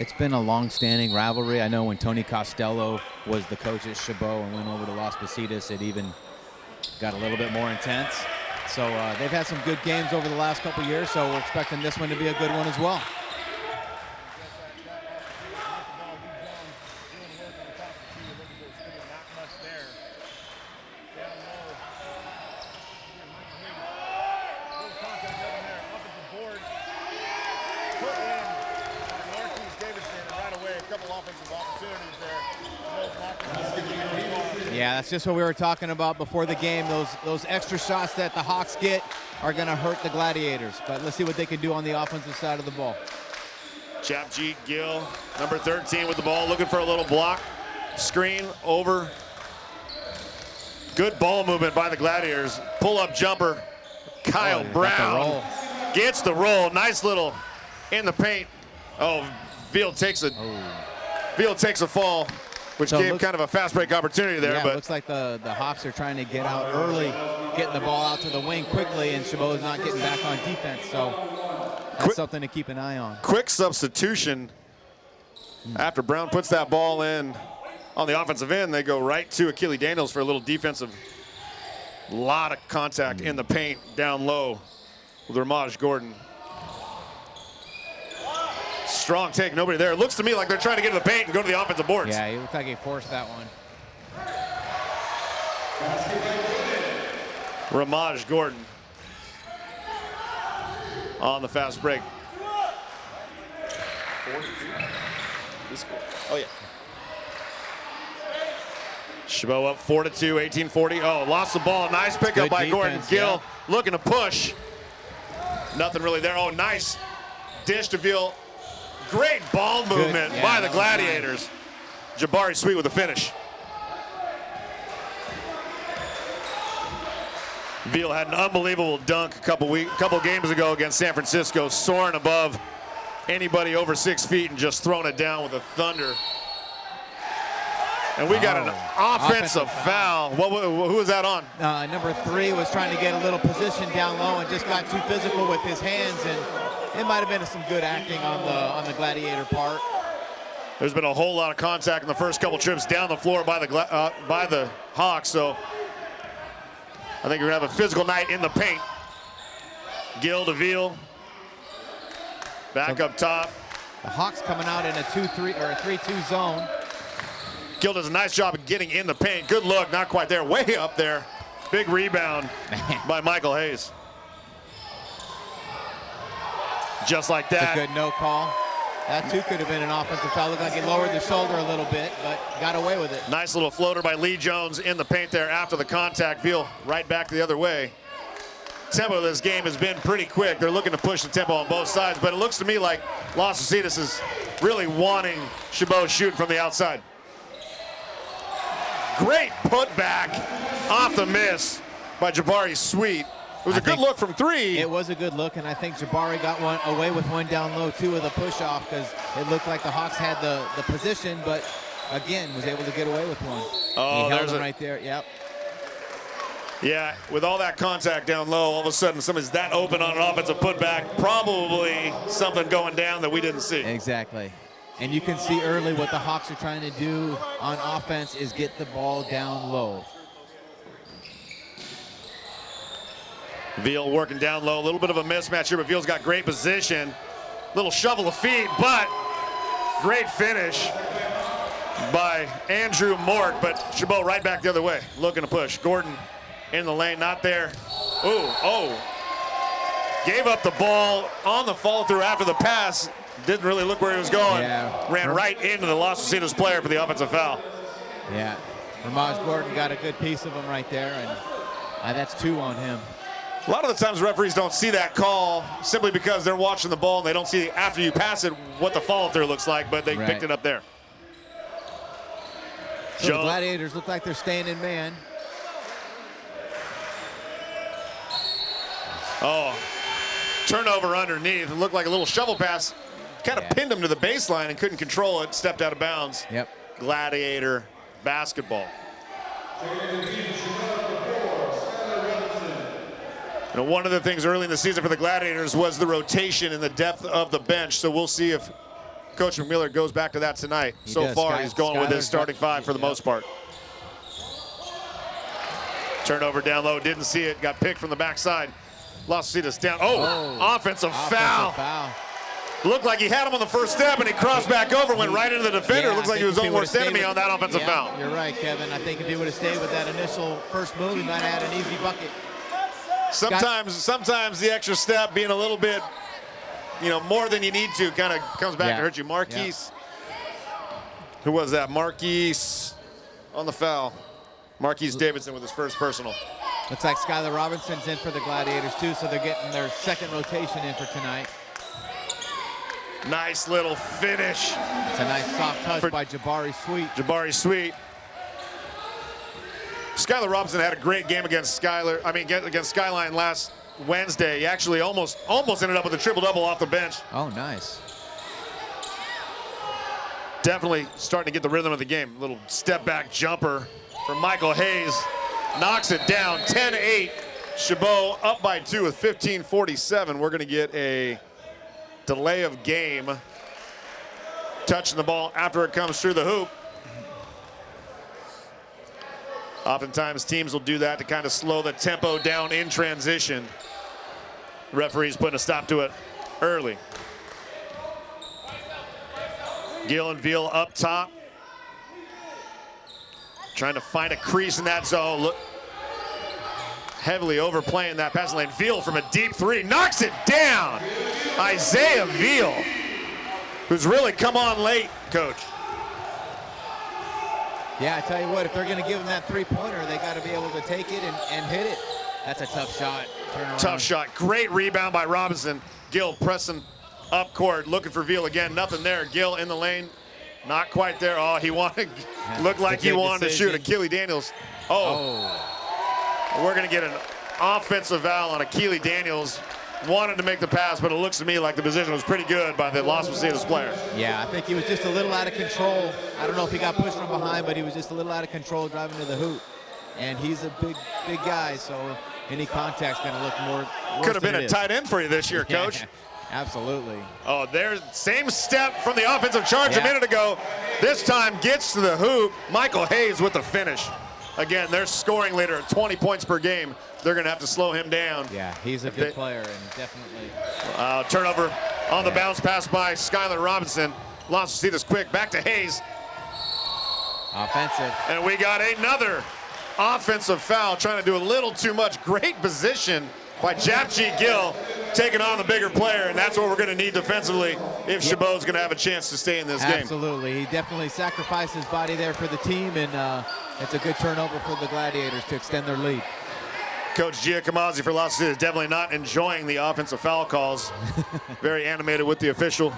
It's been a long-standing rivalry. I know when Tony Costello was the coach at Chabot and went over to Las Positas, it even got a little bit more intense. So they've had some good games over the last couple years, so we're expecting this one to be a good one as well. Yeah, that's just what we were talking about before the game. Those extra shots that the Hawks get are going to hurt the Gladiators. But let's see what they can do on the offensive side of the ball. Chabot Gill, number 13 with the ball, looking for a little block. Screen over. Good ball movement by the Gladiators. Pull-up jumper. Kyle Brown gets the roll. Nice little in the paint. Oh, Veal takes a fall, which gave kind of a fast break opportunity there. Yeah, but it looks like the Hawks are trying to get out early, getting the ball out to the wing quickly, and Chabot's not getting back on defense. So that's something to keep an eye on. Quick substitution. After Brown puts that ball in on the offensive end, they go right to Achille Daniels for a little defensive. Lot of contact in the paint down low with Ramaj Gordon. Strong take, nobody there. It looks to me like they're trying to get to the paint and go to the offensive boards. Yeah, he looked like he forced that one. Ramaj Gordon on the fast break. Oh, yeah. Chabot up 4-2, 18-40. Oh, lost the ball. Nice pickup by Gordon. Gill looking to push. Nothing really there. Oh, nice dish to Veal. Great ball movement by the Gladiators. Jabari Sweet with the finish. Veal had an unbelievable dunk a couple games ago against San Francisco, soaring above anybody over 6 feet and just throwing it down with a thunder. And we got an offensive foul. Who was that on? Number 3 was trying to get a little position down low and just got too physical with his hands, and it might have been some good acting on the Gladiator part. There's been a whole lot of contact in the first couple trips down the floor by the Hawks, so I think we're gonna have a physical night in the paint. Gill to Veal. Back up top. The Hawks coming out in a 2-3 or a 3-2 zone. Gill does a nice job of getting in the paint. Good look, not quite there, way up there. Big rebound by Michael Hayes. Just like that. It's a good no call. That too could have been an offensive foul. Looked like he lowered the shoulder a little bit, but got away with it. Nice little floater by Lee Jones in the paint there after the contact. Veal right back the other way. Tempo of this game has been pretty quick. They're looking to push the tempo on both sides, but it looks to me like Las Positas is really wanting Chabot shooting from the outside. Great putback off the miss by Jabari Sweet. It was a good look from 3. It was a good look, and I think Jabari got away with one down low, too, with a push-off, because it looked like the Hawks had the position, but, again, was able to get away with one. Oh, he held him right there, yep. Yeah, with all that contact down low, all of a sudden somebody's that open on an offensive putback. Probably something going down that we didn't see. Exactly. And you can see early what the Hawks are trying to do on offense is get the ball down low. Veal working down low, a little bit of a mismatch here, but Veal's got great position. Little shovel of feet, but great finish by Andrew Mort, but Chabot right back the other way, looking to push. Gordon in the lane, not there. Oh. Gave up the ball on the follow through after the pass. Didn't really look where he was going. Yeah. Ran right into the Las Positas player for the offensive foul. Yeah. Ramaj Gordon got a good piece of him right there, and that's 2 on him. A lot of the times referees don't see that call simply because they're watching the ball and they don't see after you pass it what the follow through looks like, but they picked it up there. So the Gladiators look like they're staying in man. Oh, turnover underneath. It looked like a little shovel pass. Kind of pinned him to the baseline and couldn't control it. Stepped out of bounds. Yep. Gladiator basketball. You know, one of the things early in the season for the Gladiators was the rotation and the depth of the bench. So we'll see if Coach McMiller goes back to that tonight. He So does. far, he's going with his Skylar's starting five for the most part. Turnover down low, didn't see it, got picked from the backside. Las Positas down. Offensive foul. Looked like he had him on the first step, and he crossed back over, went right into the defender. Looks like he was his own worst enemy on that offensive foul. You're right, Kevin. I think if he would have stayed with that initial first move, he might have had an easy bucket. Sometimes the extra step being a little bit, more than you need to kind of comes back to hurt you. Marquise, who was that? Marquise on the foul. Marquise Davidson with his first personal. Looks like Skylar Robinson's in for the Gladiators too, so they're getting their second rotation in for tonight. Nice little finish. It's a nice soft touch by Jabari Sweet. Jabari Sweet. Skylar Robinson had a great game against against Skyline last Wednesday. He actually almost ended up with a triple-double off the bench. Oh, nice. Definitely starting to get the rhythm of the game. Little step-back jumper from Michael Hayes. Knocks it down, 10-8. Chabot up by 2 with 15:47. We're going to get a delay of game. Touching the ball after it comes through the hoop. Oftentimes teams will do that to kind of slow the tempo down in transition. Referee's putting a stop to it early. Gill and Veal up top. Trying to find a crease in that zone. Look, heavily overplaying that passing lane. Veal from a deep three, knocks it down. Isaiah Veal, who's really come on late, Coach. Yeah, I tell you what, if they're going to give him that three-pointer, they got to be able to take it and hit it. That's a tough shot. Turn around. Tough shot. Great rebound by Robinson. Gill pressing up court, looking for Veal again. Nothing there. Gill in the lane. Not quite there. Oh, he wanted, looked like he wanted to shoot. Achille Daniels. We're going to get an offensive foul on Achille Daniels. Wanted to make the pass, but it looks to me like the position was pretty good by the Las Positas player. Yeah, I think he was just a little out of control. I don't know if he got pushed from behind, but he was just a little out of control driving to the hoop. And he's a big guy, so any contact's going to look more. Could have been a tight end for you this year, Coach. Yeah, absolutely. Oh, there's same step from the offensive charge a minute ago. This time gets to the hoop. Michael Hayes with the finish. Again, they're scoring later at 20 points per game. They're going to have to slow him down. Yeah, he's a good player, and definitely. Turnover on the bounce pass by Skylar Robinson. Las Positas quick, back to Hayes. Offensive. And we got another offensive foul, trying to do a little too much. Great position by Japji Gill, taking on the bigger player, and that's what we're going to need defensively if Chabot's going to have a chance to stay in this game. Absolutely. He definitely sacrificed his body there for the team, and it's a good turnover for the Gladiators to extend their lead. Coach Giacomosi for Las Positas definitely not enjoying the offensive foul calls. Very animated with the official.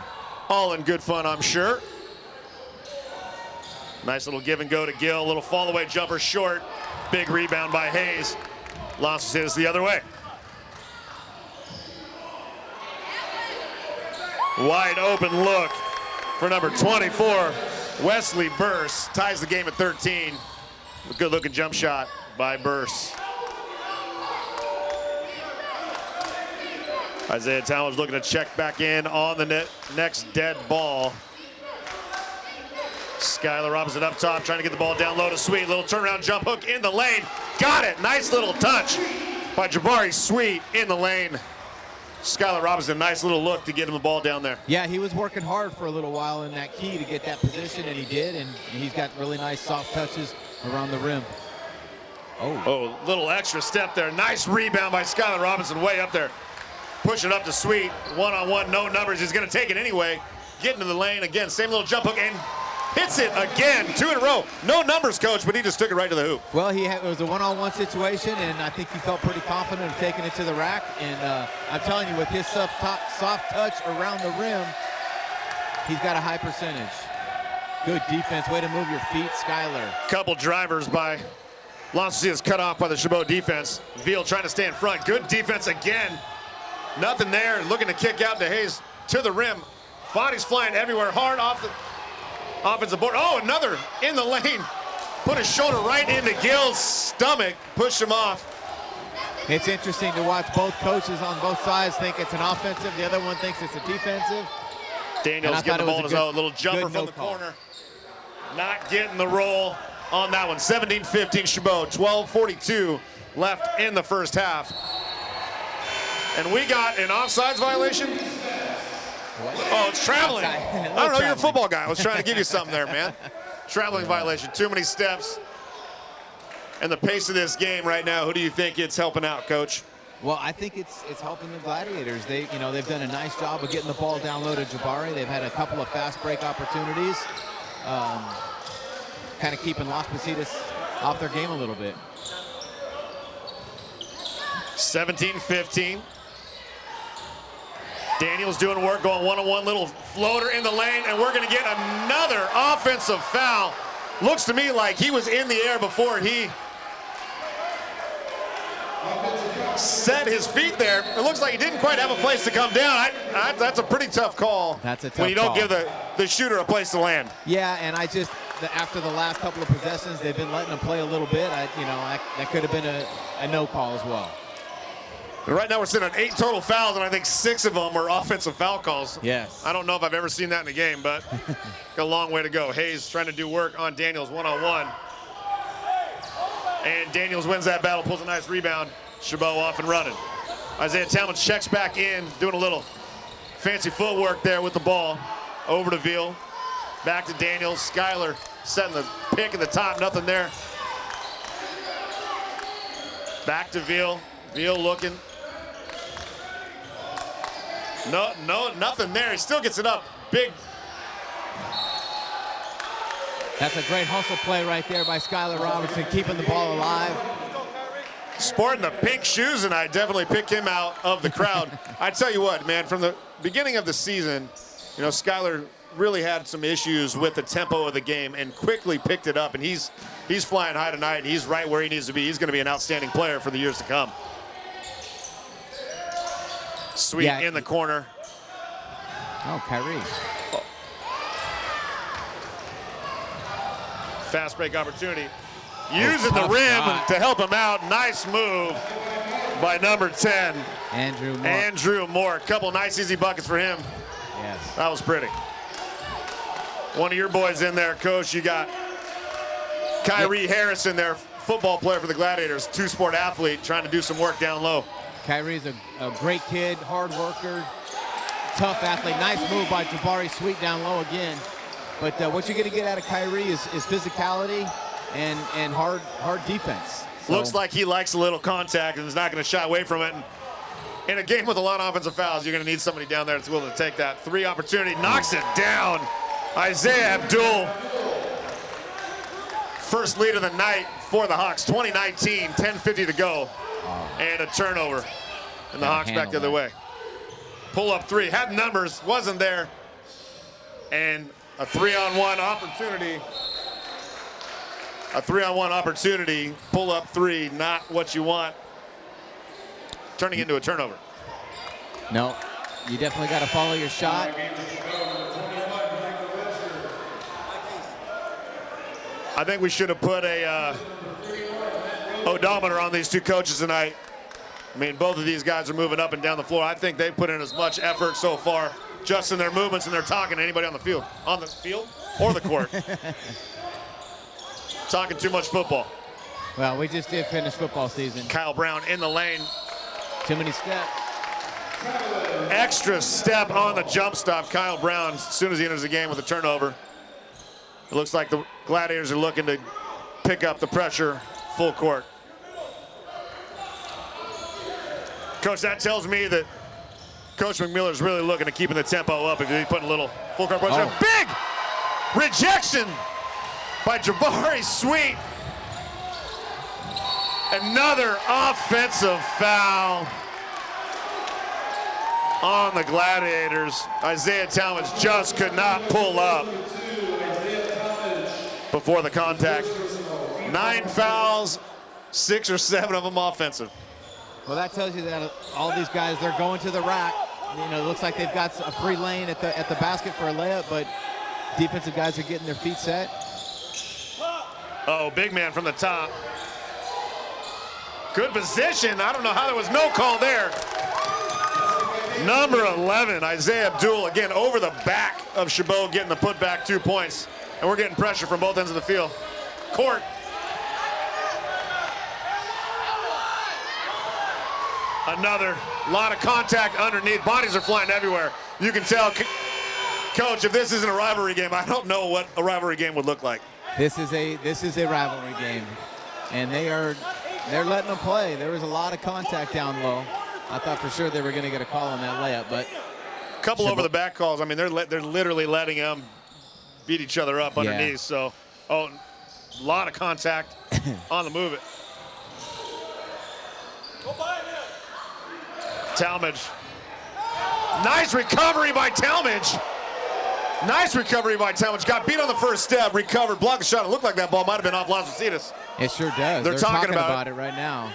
All in good fun, I'm sure. Nice little give and go to Gill. Little fall away jumper short. Big rebound by Hayes. Las Positas the other way. Wide open look for number 24, Wesley Burse. Ties the game at 13. A good looking jump shot by Burse. Isaiah Towers looking to check back in on the next dead ball. Skylar Robinson up top, trying to get the ball down low to Sweet. Little turnaround jump hook in the lane. Got it. Nice little touch by Jabari Sweet in the lane. Skylar Robinson, nice little look to get him the ball down there. Yeah, he was working hard for a little while in that key to get that position, and he did, and he's got really nice soft touches around the rim. Oh, little extra step there. Nice rebound by Skylar Robinson way up there. Pushing up to Sweet, one-on-one, no numbers. He's going to take it anyway. Get into the lane again, same little jump hook, and hits it again, 2 in a row. No numbers, Coach, but he just took it right to the hoop. Well, it was a one-on-one situation, and I think he felt pretty confident of taking it to the rack. And I'm telling you, with his soft touch around the rim, he's got a high percentage. Good defense, way to move your feet, Skylar. Couple drivers by Las Positas cut off by the Chabot defense. Veal trying to stay in front. Good defense again. Nothing there, looking to kick out to Hayes to the rim. Bodies flying everywhere, hard off the offensive board. Oh, another in the lane. Put his shoulder right into Gill's stomach, pushed him off. It's interesting to watch both coaches on both sides think it's an offensive. The other one thinks it's a defensive. Daniels getting the ball in his own. Little jumper from the corner. Not getting the roll on that one. 17-15 Chabot. 12:42 left in the first half. And we got an offsides violation. Oh, it's traveling. I don't know, you're a football guy. I was trying to give you something there, man. Traveling violation. Too many steps. And the pace of this game right now, who do you think it's helping out, Coach? Well, I think it's helping the Gladiators. They've done a nice job of getting the ball down low to Jabari. They've had a couple of fast break opportunities, kind of keeping Las Positas off their game a little bit. 17-15. Daniels doing work, going one-on-one, little floater in the lane, and we're going to get another offensive foul. Looks to me like he was in the air before he set his feet there. It looks like he didn't quite have a place to come down. That's a pretty tough call. That's a tough when you don't call. give the shooter a place to land. Yeah, and after the last couple of possessions, they've been letting him play a little bit. That could have been a no call as well. And right now we're sitting at 8 total fouls, and I think 6 of them were offensive foul calls. Yes. I don't know if I've ever seen that in a game, but got a long way to go. Hayes trying to do work on Daniels one-on-one. And Daniels wins that battle, pulls a nice rebound. Chabot off and running. Isaiah Talmadge checks back in, doing a little fancy footwork there with the ball. Over to Veal. Back to Daniels. Skyler setting the pick at the top, nothing there. Back to Veal. Veal looking. No, nothing there. He still gets it up. Big. That's a great hustle play right there by Skyler Robertson, keeping the ball alive. Sporting the pink shoes, and I definitely picked him out of the crowd. I tell you what, man, from the beginning of the season, Skyler really had some issues with the tempo of the game and quickly picked it up, and he's flying high tonight, and he's right where he needs to be. He's going to be an outstanding player for the years to come. Sweet in the corner. Oh, Kyrie. Fast break opportunity. Using the rim to help him out. Nice move by number 10. Andrew Moore. A couple nice easy buckets for him. Yes. That was pretty. One of your boys in there, Coach. You got Kyrie Harrison there, football player for the Gladiators, two-sport athlete, trying to do some work down low. Kyrie's a great kid, hard worker, tough athlete. Nice move by Jabari Sweet down low again. But what you're going to get out of Kyrie is physicality and hard defense. So. Looks like he likes a little contact and is not going to shy away from it. And in a game with a lot of offensive fouls, you're going to need somebody down there that's willing to take that. 3 opportunity, knocks it down. Isaiah Abdul. First lead of the night for the Hawks. 2019, 10:50 to go. And a turnover. And the Hawks back the other way. Pull up 3, had numbers, wasn't there. And a 3-on-1 opportunity. A 3-on-1 opportunity, pull up 3, not what you want. Turning into a turnover. No, you definitely got to follow your shot. I think we should have put a odometer on these two coaches tonight. I mean, both of these guys are moving up and down the floor. I think they've put in as much effort so far, just in their movements and their talking to anybody on the field or the court. Talking too much football. Well, we just did finish football season. Kyle Brown in the lane. Too many steps. Extra step on the jump stop. Kyle Brown, as soon as he enters the game with a turnover. It looks like the Gladiators are looking to pick up the pressure full court. Coach, that tells me that Coach McMillan is really looking at keeping the tempo up if he's putting a little full court pressure. Big rejection by Jabari Sweet. Another offensive foul on the Gladiators. Isaiah Talmadge just could not pull up before the contact. 9 fouls, 6 or 7 of them offensive. Well, that tells you that all these guys, they're going to the rack. It looks like they've got a free lane at the basket for a layup, but defensive guys are getting their feet set. Oh, big man from the top. Good position. I don't know how there was no call there. Number 11, Isaiah Abdul, again over the back of Chabot, getting the putback 2 points. And we're getting pressure from both ends of the field. Court. Another lot of contact underneath. Bodies are flying everywhere. You can tell, Coach, if this isn't a rivalry game, I don't know what a rivalry game would look like. This is a rivalry game, and they're letting them play. There was a lot of contact down low. I thought for sure they were going to get a call on that layup, but a couple over the back calls. I mean, they're literally letting them beat each other up underneath. Yeah. So, a lot of contact on the move. Talmadge. Nice recovery by Talmadge. Nice recovery by Talmadge. Got beat on the first step, recovered, blocked the shot. It looked like that ball might have been off Las Positas. It sure does. They're talking about it right now.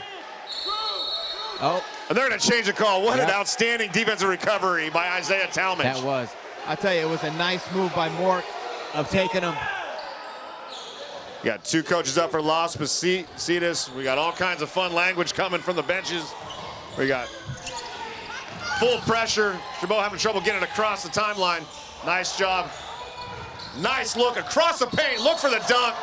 Oh. And they're going to change the call. What an outstanding defensive recovery by Isaiah Talmadge. That was. I tell you, it was a nice move by Mork of taking him. We got 2 coaches up for Las Positas. We got all kinds of fun language coming from the benches. We got full pressure. Chabot having trouble getting across the timeline. Nice job. Nice look across the paint. Look for the dunk.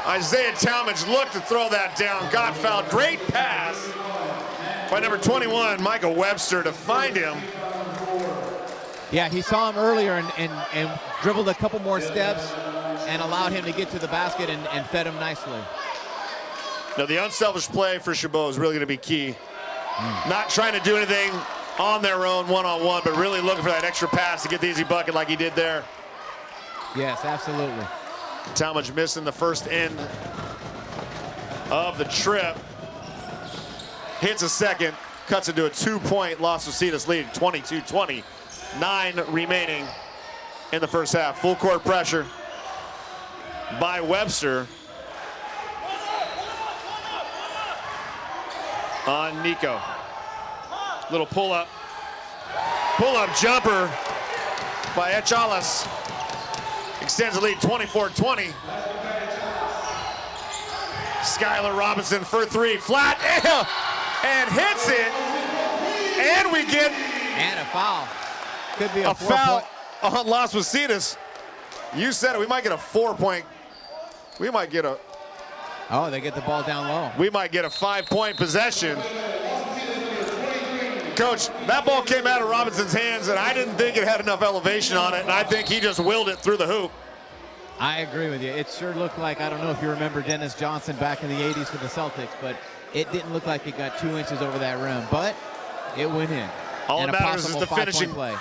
Isaiah Talmadge looked to throw that down. Got fouled. Great pass by number 21, Michael Webster, to find him. Yeah, he saw him earlier and dribbled a couple more steps and allowed him to get to the basket and fed him nicely. Now, the unselfish play for Chabot is really going to be key. Not trying to do anything on their own one-on-one, but really looking for that extra pass to get the easy bucket like he did there. Yes, absolutely. Talmadge missing the first end of the trip. Hits a second, cuts into a 2-point Las Positas lead, 22-20. 9 remaining in the first half. Full court pressure by Webster on Nico. Little pull-up jumper by Echalas. Extends the lead 24-20. Skylar Robinson for 3, flat, and hits it. And we get a foul. Could be a foul on Las Positas. You said it, we might get a 4-point. We might get a. Oh, they get the ball down low. We might get a 5-point possession. Coach, that ball came out of Robinson's hands, and I didn't think it had enough elevation on it, and I think he just willed it through the hoop. I agree with you. It sure looked like, I don't know if you remember Dennis Johnson back in the 80s for the Celtics, but it didn't look like it got 2 inches over that rim, but it went in. All that matters is the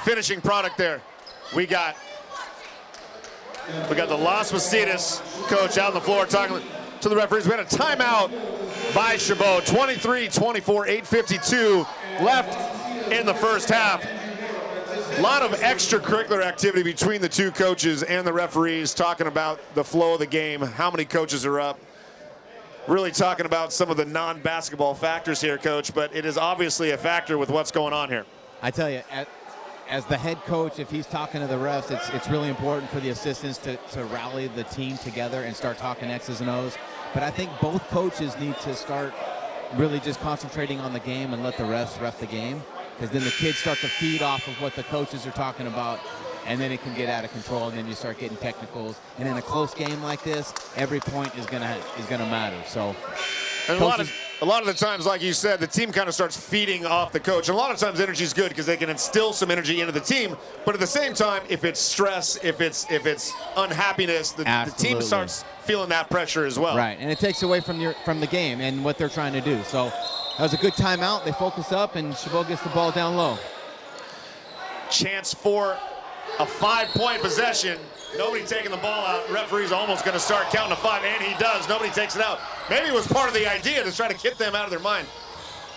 finishing product there. We got the Las Positas coach out on the floor talking to the referees. We had a timeout by Chabot, 23-24, 8:52 left in the first half. A lot of extracurricular activity between the 2 coaches and the referees, talking about the flow of the game, how many coaches are up. Really talking about some of the non-basketball factors here, Coach, but it is obviously a factor with what's going on here. I tell you, as the head coach, if he's talking to the refs, it's really important for the assistants to rally the team together and start talking X's and O's. But I think both coaches need to start really just concentrating on the game and let the refs ref the game, because then the kids start to feed off of what the coaches are talking about, and then it can get out of control, and then you start getting technicals. And in a close game like this, every point is gonna matter. So, and a lot of the times, like you said, the team kind of starts feeding off the coach. And a lot of times energy is good because they can instill some energy into the team. But at the same time, if it's stress, if it's unhappiness, the team starts feeling that pressure as well. Right, and it takes away from the game and what they're trying to do. So that was a good timeout. They focus up, and Chabot gets the ball down low. Chance for a 5-point possession. Nobody taking the ball out. Referee's almost going to start counting to 5, and he does. Nobody takes it out. Maybe it was part of the idea to try to get them out of their mind.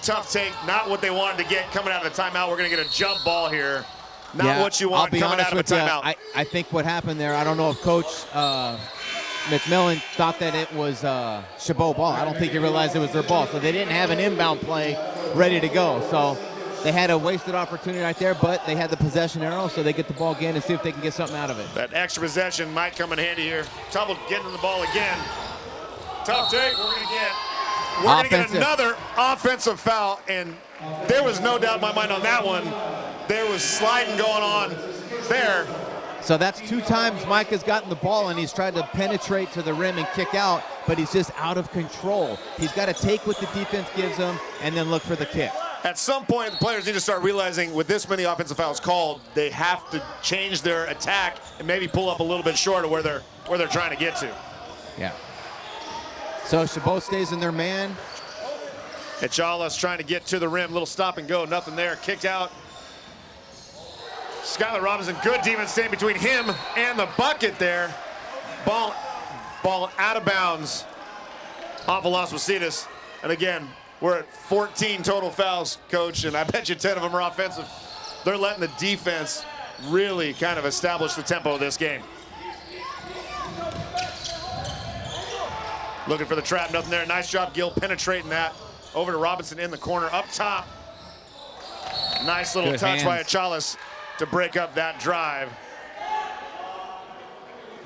Tough take, not what they wanted to get coming out of the timeout. We're going to get a jump ball here. Not what you want coming out of a timeout. I think what happened there, I don't know if Coach McMillan thought that it was Chabot ball. I don't think he realized it was their ball. So they didn't have an inbound play ready to go. So they had a wasted opportunity right there, but they had the possession arrow, so they get the ball again and see if they can get something out of it. That extra possession might come in handy here. Trouble getting the ball again. Tough take. We're going to get another offensive foul, and There was no doubt in my mind on that one. There was sliding going on there. So that's 2 times Mike has gotten the ball and he's tried to penetrate to the rim and kick out, but he's just out of control. He's got to take what the defense gives him and then look for the kick. At some point, the players need to start realizing with this many offensive fouls called, they have to change their attack and maybe pull up a little bit short of where they're trying to get to. Yeah. So Chabot stays in their man. Echala's trying to get to the rim, little stop and go, nothing there, kicked out. Skylar Robinson, good defense staying between him and the bucket there. Ball out of bounds off of Las Positas. And again, we're at 14 total fouls, Coach, and I bet you 10 of them are offensive. They're letting the defense really kind of establish the tempo of this game. Looking for the trap, nothing there. Nice job, Gill, penetrating that. Over to Robinson in the corner, up top. Nice little touch by Echala's to break up that drive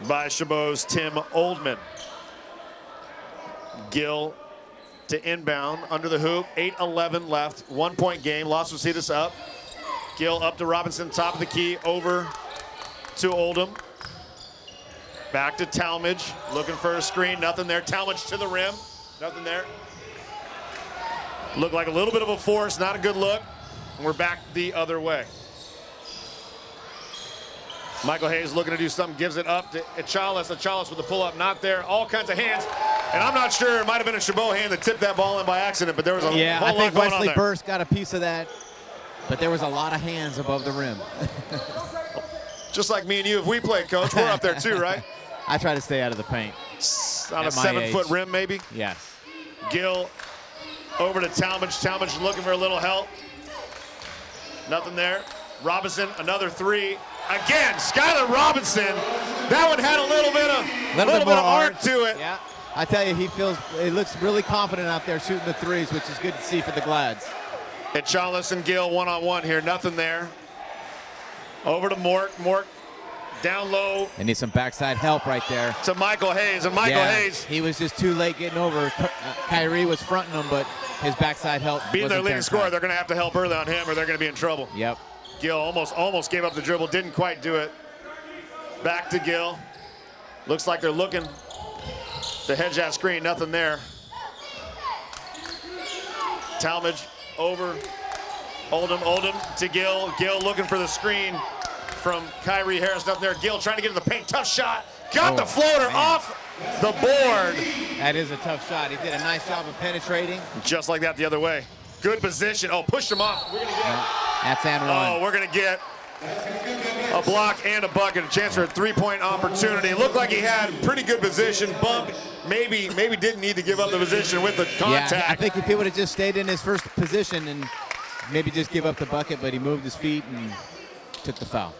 by Chabot's Tim Oldman. Gill to inbound under the hoop, 8:11 left, 1-point game. Las Positas up. Gill up to Robinson, top of the key, over to Oldham. Back to Talmadge, looking for a screen, nothing there. Talmadge to the rim, nothing there. Looked like a little bit of a force, not a good look. And we're back the other way. Michael Hayes looking to do something, gives it up to Echalas. Echalas with the pull-up, not there. All kinds of hands. And I'm not sure, it might have been a Chabot hand that tipped that ball in by accident, but there was a whole lot going on there. I think Wesley Burst got a piece of that, but there was a lot of hands above the rim. Just like me and you, if we play, Coach, we're up there too, right? I try to stay out of the paint. On a 7-foot rim, maybe? Yes. Gill over to Talmadge. Talmadge looking for a little help. Nothing there. Robinson, another 3. Again, Skylar Robinson. That one had a little bit of art to it. Yeah. I tell you, he looks really confident out there shooting the 3s, which is good to see for the Glads. Echalas and Gill one-on-one here. Nothing there. Over to Mort. Mort down low. They need some backside help right there. To Michael Hayes. And Michael Hayes. He was just too late getting over. Kyrie was fronting him, but his backside help being their leading scorer, they're going to have to help early on him or they're going to be in trouble. Yep. Gill almost gave up the dribble, didn't quite do it. Back to Gill. Looks like they're looking to hedge that screen, nothing there. Talmadge over Oldham to Gill. Gill looking for the screen from Kyrie Harris, nothing there. Gill trying to get to the paint, tough shot. Got the floater off the board. That is a tough shot. He did a nice job of penetrating. Just like that the other way. Good position. Oh, pushed him off. We're gonna get that's and run. Oh, we're going to get a block and a bucket, a chance for a 3-point opportunity. It looked like he had pretty good position, bump. Maybe didn't need to give up the position with the contact. Yeah, I think if he would have just stayed in his first position and maybe just give up the bucket, but he moved his feet and took the foul.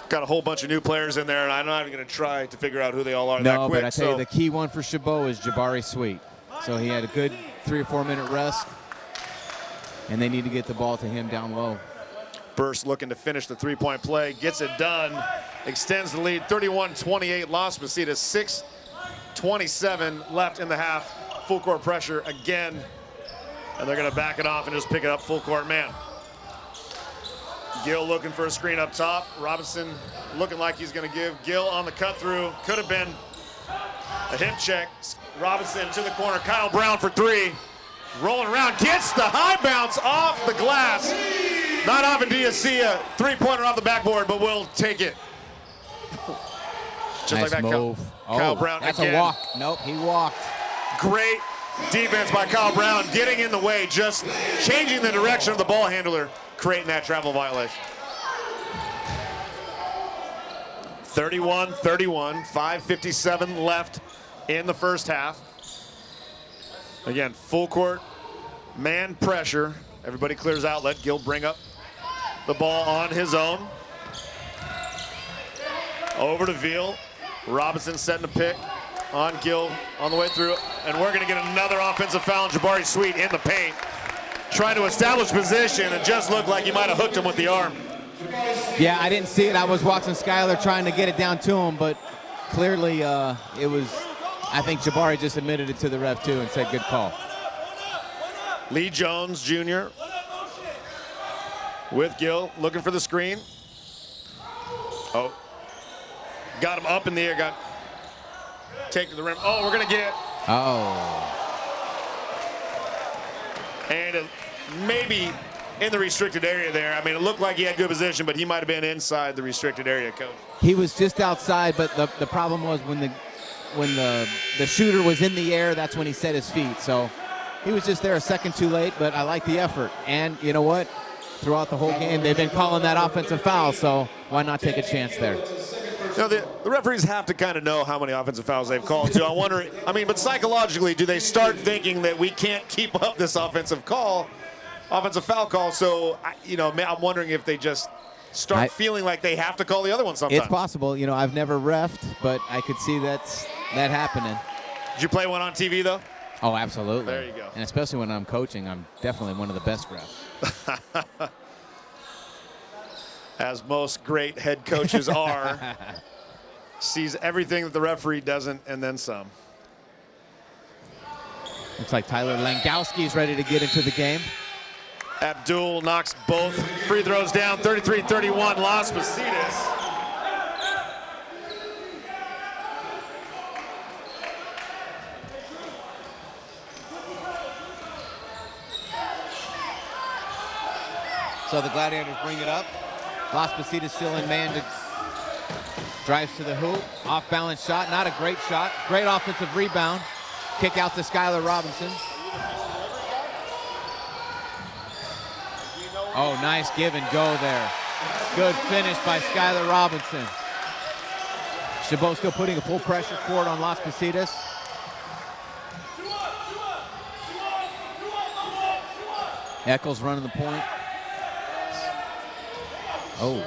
Got a whole bunch of new players in there, and I'm not even going to try to figure out who they all are that quick. No, but I tell you, the key one for Chabot is Jabari Sweet. So he had a good 3 or 4 minute rest, and they need to get the ball to him down low. Burst looking to finish the 3-point play, gets it done, extends the lead, 31-28, Las Positas, 6:27 left in the half. Full court pressure again, and they're going to back it off and just pick it up full court man. Gill looking for a screen up top. Robinson looking like he's going to give. Gill on the cut through, could have been a hip check. Robinson to the corner, Kyle Brown for 3. Rolling around, gets the high bounce off the glass. Not often do you see a 3-pointer off the backboard, but we'll take it. Just nice like that, move. Kyle Brown that's again. A walk. Nope, he walked. Great defense by Kyle Brown, getting in the way, just changing the direction of the ball handler, creating that travel violation. 31-31, 5:57 left in the first half. Again, full court, man pressure. Everybody clears out, let Gill bring up the ball on his own. Over to Veal. Robinson setting the pick on Gill on the way through. And we're going to get another offensive foul on Jabari Sweet in the paint. Trying to establish position and just looked like he might have hooked him with the arm. Yeah, I didn't see it. I was watching Skylar trying to get it down to him, but clearly it was, I think Jabari just admitted it to the ref too and said good call. Lee Jones Jr. with Gill, looking for the screen. Oh, got him up in the air, got take to the rim. Oh, we're gonna get. Oh. And maybe in the restricted area there. I mean, it looked like he had good position, but he might have been inside the restricted area, Coach. He was just outside, but the problem was when the shooter was in the air, that's when he set his feet. So he was just there a second too late, but I like the effort. And you know what? Throughout the whole game, they've been calling that offensive foul, so why not take a chance there? You know, the referees have to kind of know how many offensive fouls they've called, too. I wonder, I mean, but psychologically, do they start thinking that we can't keep up this offensive foul call? So, you know, I'm wondering if they just start feeling like they have to call the other one sometimes. It's possible. You know, I've never reffed, but I could see that happening. Did you play one on TV, though? Oh, absolutely. There you go. And especially when I'm coaching, I'm definitely one of the best refs. As most great head coaches are. Sees everything that the referee doesn't, and then some. Looks like Tyler Langowski is ready to get into the game. Abdul knocks both free throws down, 33-31, Las Positas. So the Gladiators bring it up. Las Positas still in man, drives to the hoop. Off-balance shot, not a great shot. Great offensive rebound. Kick out to Skylar Robinson. Oh, nice give and go there. Good finish by Skylar Robinson. Chabot still putting a full pressure court on Las Positas. Eccles running the point. Oh.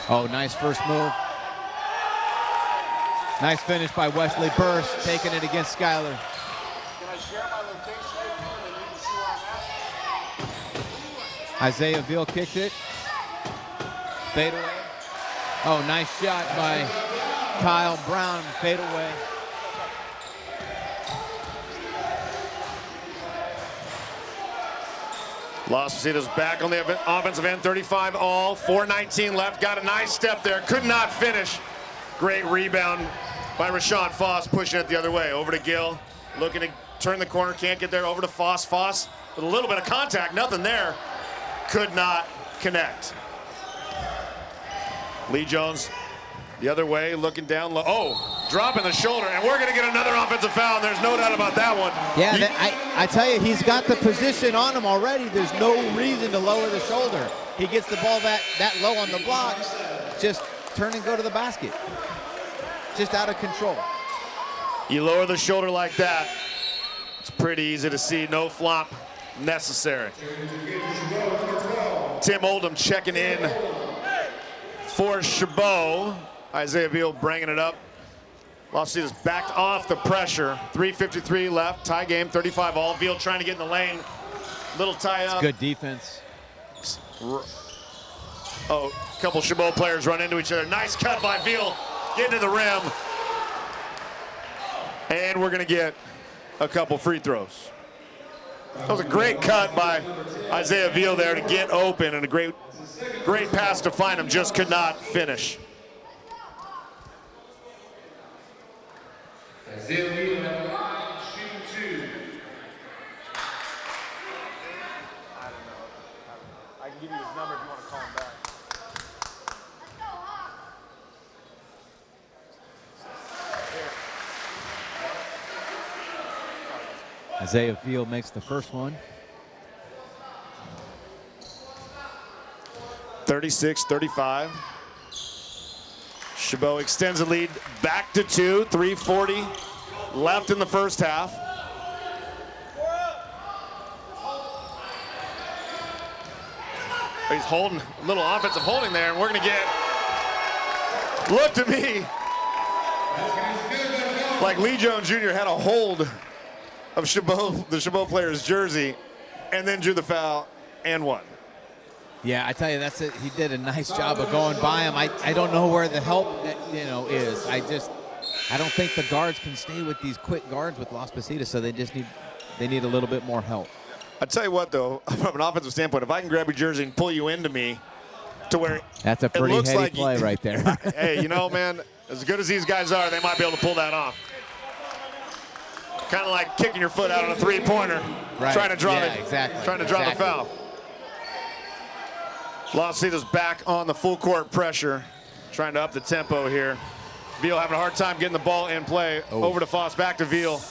Oh, nice first move. Nice finish by Wesley Burst, taking it against Skylar. Can I share my location with you and you can see where I'm at? Isaiah Veal kicks it. Fade away. Oh, nice shot by Kyle Brown. Fade away. Las Positas back on the offensive end, 35 all, 4:19 left. Got a nice step there, could not finish. Great rebound by Rashawn Foss, pushing it the other way. Over to Gill, looking to turn the corner, can't get there. Over to Foss. Foss with a little bit of contact, nothing there. Could not connect. Lee Jones the other way, looking down low. Oh, dropping the shoulder, and we're going to get another offensive foul, and there's no doubt about that one. Yeah, I tell you, he's got the position on him already. There's no reason to lower the shoulder. He gets the ball that low on the block, just turn and go to the basket. Just out of control. You lower the shoulder like that, it's pretty easy to see. No flop necessary. Tim Oldham checking in for Chabot. Isaiah Veal bringing it up. Las Positas backed off the pressure. 3:53 left, tie game, 35 all. Veal trying to get in the lane. Little tie up. Good defense. Oh, a couple Chabot players run into each other. Nice cut by Veal, getting to the rim. And we're gonna get a couple free throws. That was a great cut by Isaiah Veal there to get open, and a great pass to find him, just could not finish. Isaiah Veal at the line, shooting 2. I can give you his number if you want to call him back. Isaiah Veal makes the first one. 36-35. Chabot extends the lead back to 2. 3:40 left in the first half. He's holding, a little offensive holding there, and we're going to get, look to me like Lee Jones Jr. had a hold of Chabot, the Chabot player's jersey, and then drew the foul and won. Yeah, I tell you, that's it. He did a nice job of going by him. I don't know where the help is. I don't think the guards can stay with these quick guards with Las Positas, so they need a little bit more help. I tell you what, though, from an offensive standpoint, if I can grab your jersey and pull you into me to where That's a it pretty looks heady like play right there. Hey, you know, man, as good as these guys are, they might be able to pull that off. Kind of like kicking your foot out on a three-pointer, Right. trying to draw Yeah, exactly. trying to draw Exactly. the foul. Las Positas back on the full court pressure, trying to up the tempo here. Veal having a hard time getting the ball in play. Oh. Over to Foss, back to Veal.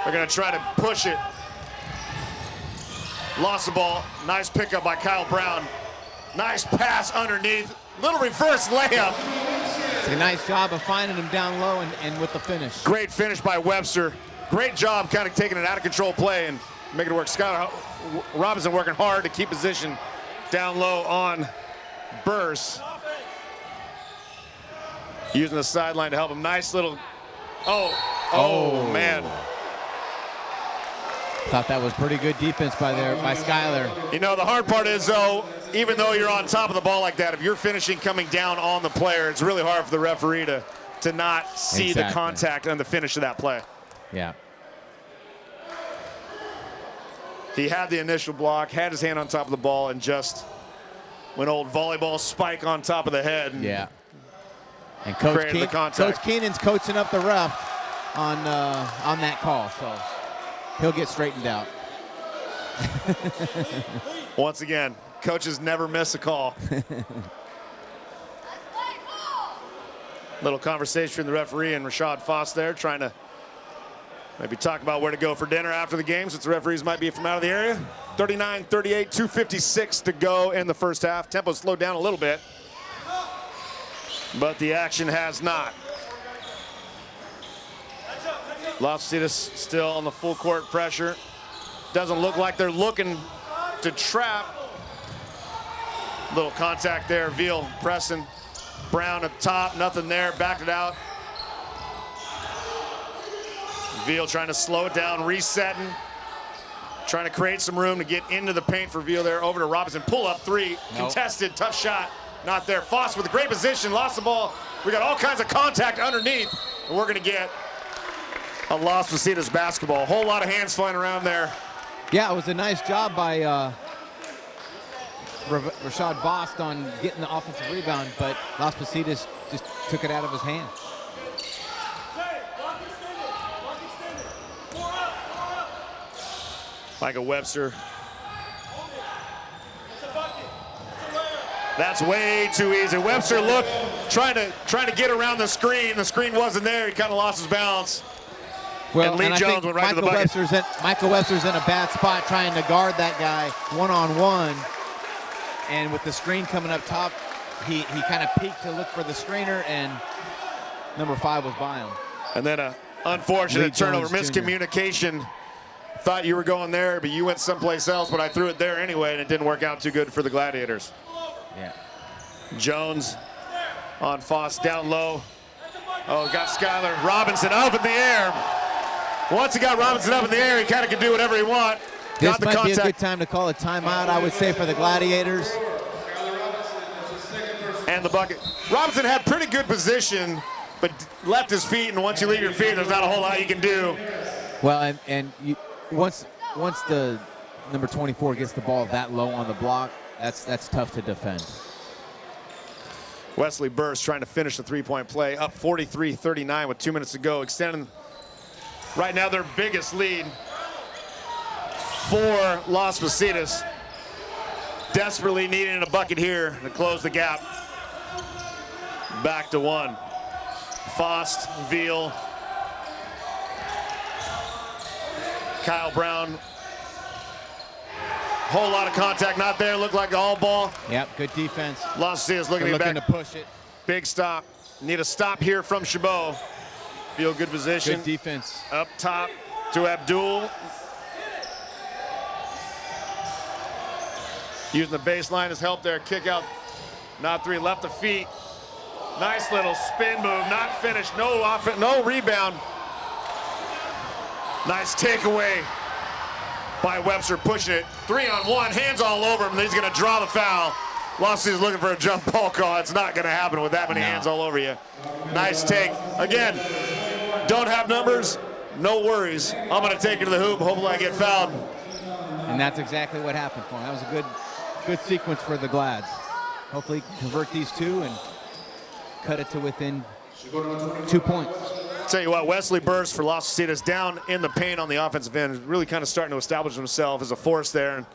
They're going to try to push it. Lost the ball. Nice pickup by Kyle Brown. Nice pass underneath. Little reverse layup. It's a nice job of finding him down low and with the finish. Great finish by Webster. Great job kind of taking an out-of-control play and making it work. Skylar Robinson working hard to keep position down low on Burse. Using the sideline to help him. Nice little, oh man. Thought that was pretty good defense by Skylar. You know, the hard part is, though, even though you're on top of the ball like that, if you're finishing coming down on the player, it's really hard for the referee to not see the contact and the finish of that play. Yeah. He had the initial block, had his hand on top of the ball, and just went old volleyball spike on top of the head. And Yeah. And Coach Keenan's coaching up the ref on that call, so he'll get straightened out. Once again, coaches never miss a call. Little conversation between the referee and Rashad Foss there, trying to maybe talk about where to go for dinner after the game, since the referees might be from out of the area. 39-38, 2:56 to go in the first half. Tempo slowed down a little bit, but the action has not. Las Positas still on the full court pressure. Doesn't look like they're looking to trap. Little contact there. Veal pressing. Brown at the top, nothing there. Backed it out. Veal trying to slow it down, resetting. Trying to create some room to get into the paint for Veal there. Over to Robinson. Pull up three. Nope. Contested. Tough shot. Not there. Foss with a great position. Lost the ball. We got all kinds of contact underneath. And we're going to get a Las Positas basketball. A whole lot of hands flying around there. Yeah, it was a nice job by Rashad Bost on getting the offensive rebound, but Las Positas just took it out of his hand. Michael Webster. That's way too easy. Webster looked, trying to get around the screen. The screen wasn't there. He kind of lost his balance. Well, and Lee I Jones think went right to the bucket. Michael Webster's in a bad spot trying to guard that guy one-on-one. And with the screen coming up top, he kind of peeked to look for the screener, and number 5 was by him. And then a unfortunate Lee turnover, Jones Jr. miscommunication. Thought you were going there, but you went someplace else, but I threw it there anyway, and it didn't work out too good for the Gladiators. Yeah. Jones on Foss down low. Oh, got Skylar Robinson up in the air. Once he got Robinson up in the air, he kind of could do whatever he want. This might be a good time to call a timeout, I would say, for the Gladiators. And the bucket. Robinson had pretty good position, but left his feet, and once you leave your feet, there's not a whole lot you can do. Well, once the number 24 gets the ball that low on the block, that's tough to defend. Wesley Burse trying to finish the three-point play, up 43-39 with 2 minutes to go, extending right now their biggest lead for Las Positas. Desperately needing a bucket here to close the gap. Back to 1. Fost, Veal, Kyle Brown. Whole lot of contact, not there. Looked like the all ball. Yep, good defense. Las Positas looking They're back. to push it. Big stop. Need a stop here from Chabot. Veal good position. Good defense. Up top to Abdul. Using the baseline as help there. Kick out. Not 3. Left the feet. Nice little spin move. Not finished. No offense. No rebound. Nice takeaway by Webster, pushing it. 3-on-1. Hands all over him. He's going to draw the foul. Las Positas looking for a jump ball call. It's not going to happen with that many hands all over you. Nice take. Again, don't have numbers. No worries. I'm going to take it to the hoop. Hopefully I get fouled. And that's exactly what happened for him. That was a good sequence for the Glads. Hopefully convert these two and cut it to within 2 points. Tell you what, Wesley Burst for Las Positas down in the paint on the offensive end, really kind of starting to establish himself as a force there. And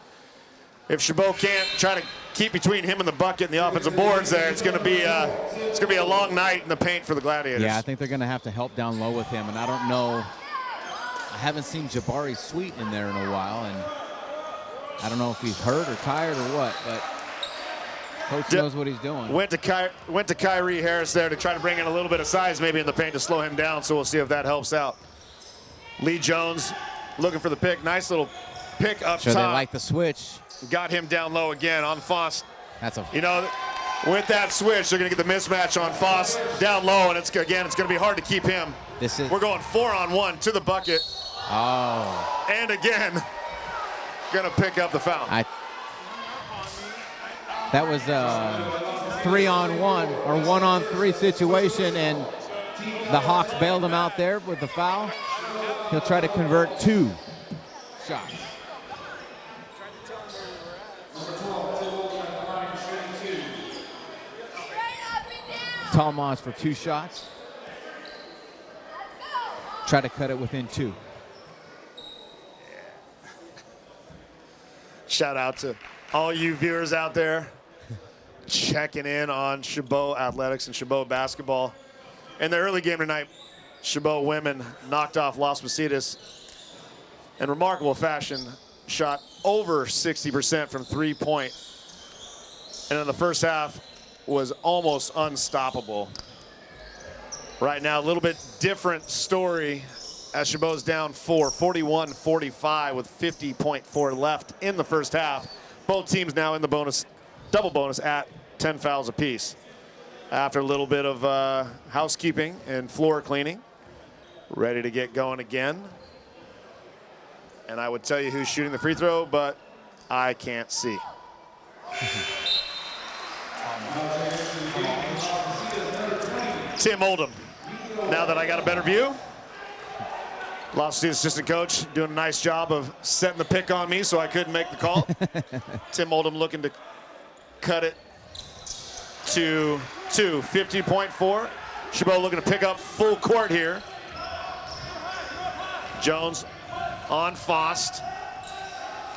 if Chabot can't try to keep between him and the bucket and the offensive boards there, it's going to be a long night in the paint for the Gladiators. Yeah, I think they're going to have to help down low with him, and I don't know. I haven't seen Jabari Sweet in there in a while, and I don't know if he's hurt or tired or what, but coach knows what he's doing. Went to Kyrie Harris there to try to bring in a little bit of size maybe in the paint to slow him down, so we'll see if that helps out. Lee Jones looking for the pick. Nice little pick up Sure, top. they like the switch. Got him down low again on Foss. That's a You know, with that switch, they're going to get the mismatch on Foss down low, and it's going to be hard to keep him. We're going 4-on-1 to the bucket. Oh. And again, going to pick up the foul. That was a 3-on-1 or 1-on-3 situation, and the Hawks bailed him out there with the foul. He'll try to convert 2 shots. Talmage for 2 shots. Try to cut it within 2. Shout out to all you viewers out there checking in on Chabot Athletics and Chabot basketball. In the early game tonight, Chabot women knocked off Las Positas in remarkable fashion, shot over 60% from 3-point. And in the first half was almost unstoppable. Right now, a little bit different story as Chabot's down 41-45 with 50.4 left in the first half. Both teams now in the double bonus at 10 fouls apiece. After a little bit of housekeeping and floor cleaning, ready to get going again. And I would tell you who's shooting the free throw, but I can't see. Tim Oldham. Now that I got a better view, Las Positas assistant coach doing a nice job of setting the pick on me so I couldn't make the call. Tim Oldham looking to cut it to 50.4. Chabot looking to pick up full court here. Jones on Fost.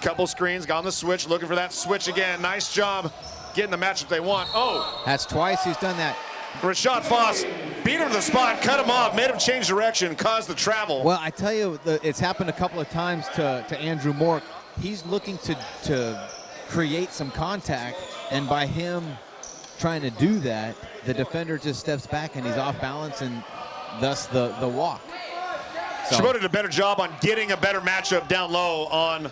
Couple screens, got on the switch, looking for that switch again. Nice job getting the matchup they want. Oh! That's twice he's done that. Rashad Foss beat him to the spot, cut him off, made him change direction, caused the travel. Well, I tell you, it's happened a couple of times to Andrew Mork. He's looking to create some contact, and by him trying to do that, the defender just steps back and he's off balance, and thus the walk. So. Chabot did a better job on getting a better matchup down low on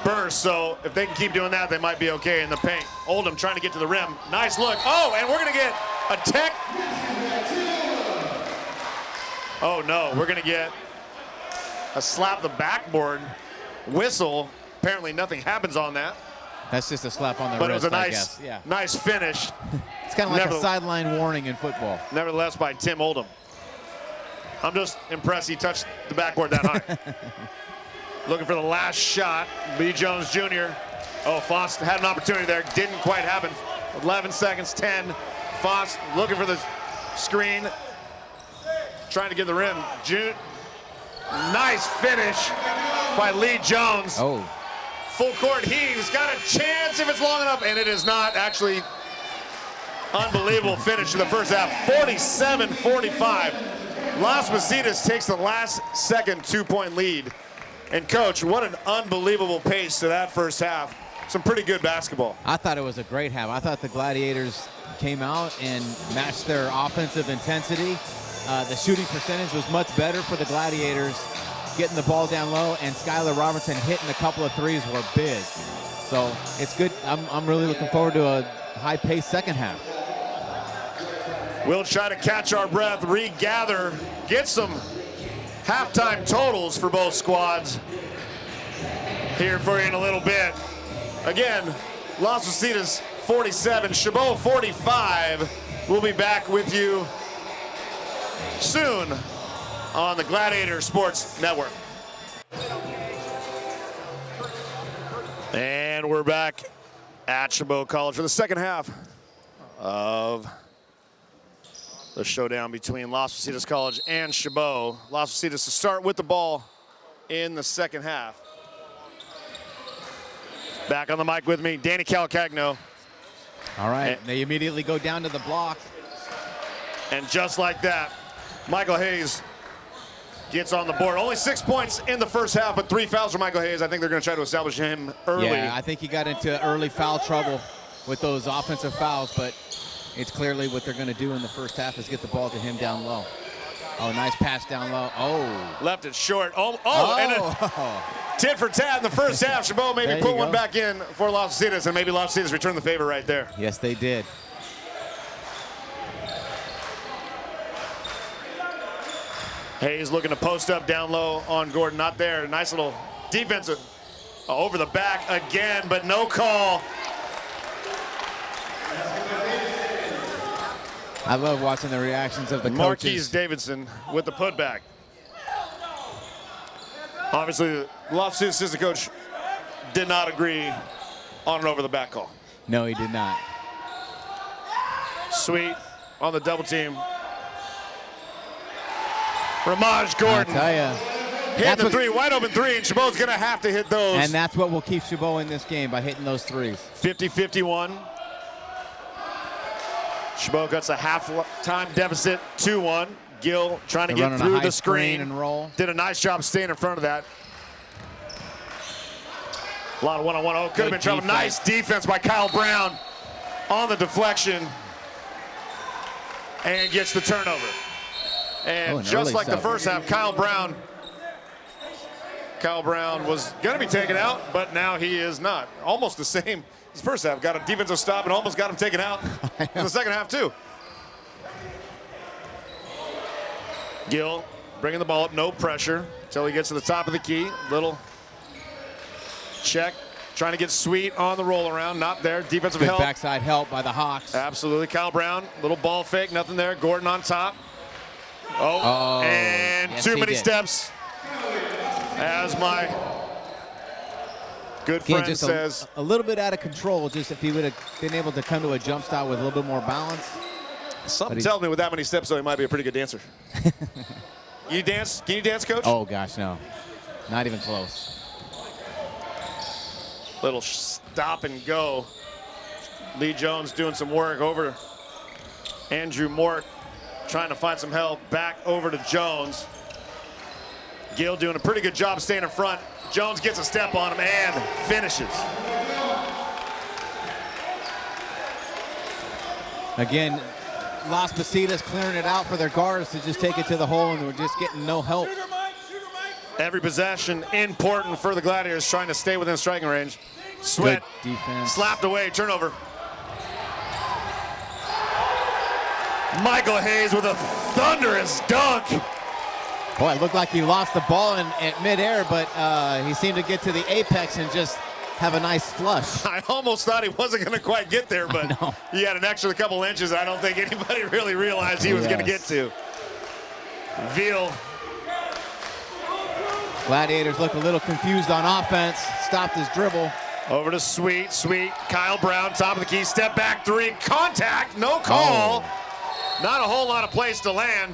Burst, so if they can keep doing that, they might be okay in the paint. Oldham trying to get to the rim. Nice look. Oh, and we're going to get a tech. Oh, no. We're going to get a slap the backboard whistle. Apparently nothing happens on that. That's just a slap on the but wrist, it was a I guess. Yeah. nice finish. It's kind of like a sideline warning in football. Nevertheless, by Tim Oldham. I'm just impressed he touched the backboard that high. Looking for the last shot, Lee Jones Jr. Oh, Foss had an opportunity there, didn't quite happen. 11 seconds, 10. Foss looking for the screen, trying to get the rim. Nice finish by Lee Jones. Oh. Full court heaves, got a chance if it's long enough, and it is not. Actually, unbelievable finish in the first half, 47-45. Las Positas takes the last second 2-point lead. And Coach, what an unbelievable pace to that first half. Some pretty good basketball. I thought it was a great half. I thought the Gladiators came out and matched their offensive intensity. The shooting percentage was much better for the Gladiators, getting the ball down low, and Skylar Robertson hitting a couple of threes were big. So it's good. I'm really looking forward to a high-paced second half. We'll try to catch our breath, regather, get some halftime totals for both squads here for you in a little bit. Again, Las Positas 47, Chabot 45. We'll be back with you soon on the Gladiator Sports Network. And we're back at Chabot College for the second half of the showdown between Las Positas College and Chabot. Las Positas to start with the ball in the second half. Back on the mic with me, Danny Calcagno. All right, they immediately go down to the block. And just like that, Michael Hayes gets on the board. Only 6 points in the first half, but 3 fouls for Michael Hayes. I think they're going to try to establish him early. Yeah, I think he got into early foul trouble with those offensive fouls, but it's clearly what they're going to do in the first half is get the ball to him down low. Oh, nice pass down low. Oh. Left it short. And a tit for tat in the first half. Chabot maybe put one back in for Las Positas, and maybe Las Positas return the favor right there. Yes, they did. Hayes looking to post up down low on Gordon. Not there. Nice little defensive over the back again, but no call. I love watching the reactions of the Marquise coaches. Davidson with the putback. Obviously, the Las Positas assistant coach did not agree on an over the back call. No, he did not. Sweet on the double team. Ramaj Gordon. I tell ya, hit the three, wide open three, and Chabot's going to have to hit those. And that's what will keep Chabot in this game, by hitting those threes. 50-51. Chabot gets a half-time deficit, 2-1. Gill trying to get through the screen. And roll. Did a nice job staying in front of that. A lot of one-on-one. Oh, could have been trouble. Nice defense by Kyle Brown on the deflection. And gets the turnover. And just like the first half, Kyle Brown was going to be taken out, but now he is not. Almost the same as first half. Got a defensive stop and almost got him taken out in the second half, too. Gill bringing the ball up, no pressure until he gets to the top of the key. Little check, trying to get Sweet on the roll around. Not there. Defensive Good help. backside help by the Hawks. Absolutely. Kyle Brown, little ball fake, nothing there. Gordon on top. And yes, too many steps, as my good friend just says. A little bit out of control. Just if he would have been able to come to a jump stop with a little bit more balance. Something tells me with that many steps, though, he might be a pretty good dancer. You dance? Can you dance, Coach? Oh, gosh, no. Not even close. Little stop and go. Lee Jones doing some work over Andrew Mort, trying to find some help. Back over to Jones. Gill doing a pretty good job staying in front. Jones gets a step on him and finishes. Again, Las Positas clearing it out for their guards to just take it to the hole, and we're just getting no help. Every possession important for the Gladiators, trying to stay within striking range. Sweat Good defense. Slapped away, turnover. Michael Hayes with a thunderous dunk. Boy, it looked like he lost the ball in midair, but he seemed to get to the apex and just have a nice flush. I almost thought he wasn't going to quite get there, but he had an extra couple inches I don't think anybody really realized he was going to get to. Veal. Gladiators look a little confused on offense. Stopped his dribble. Over to Sweet. Kyle Brown, top of the key, step back three, contact, no call. Not a whole lot of place to land.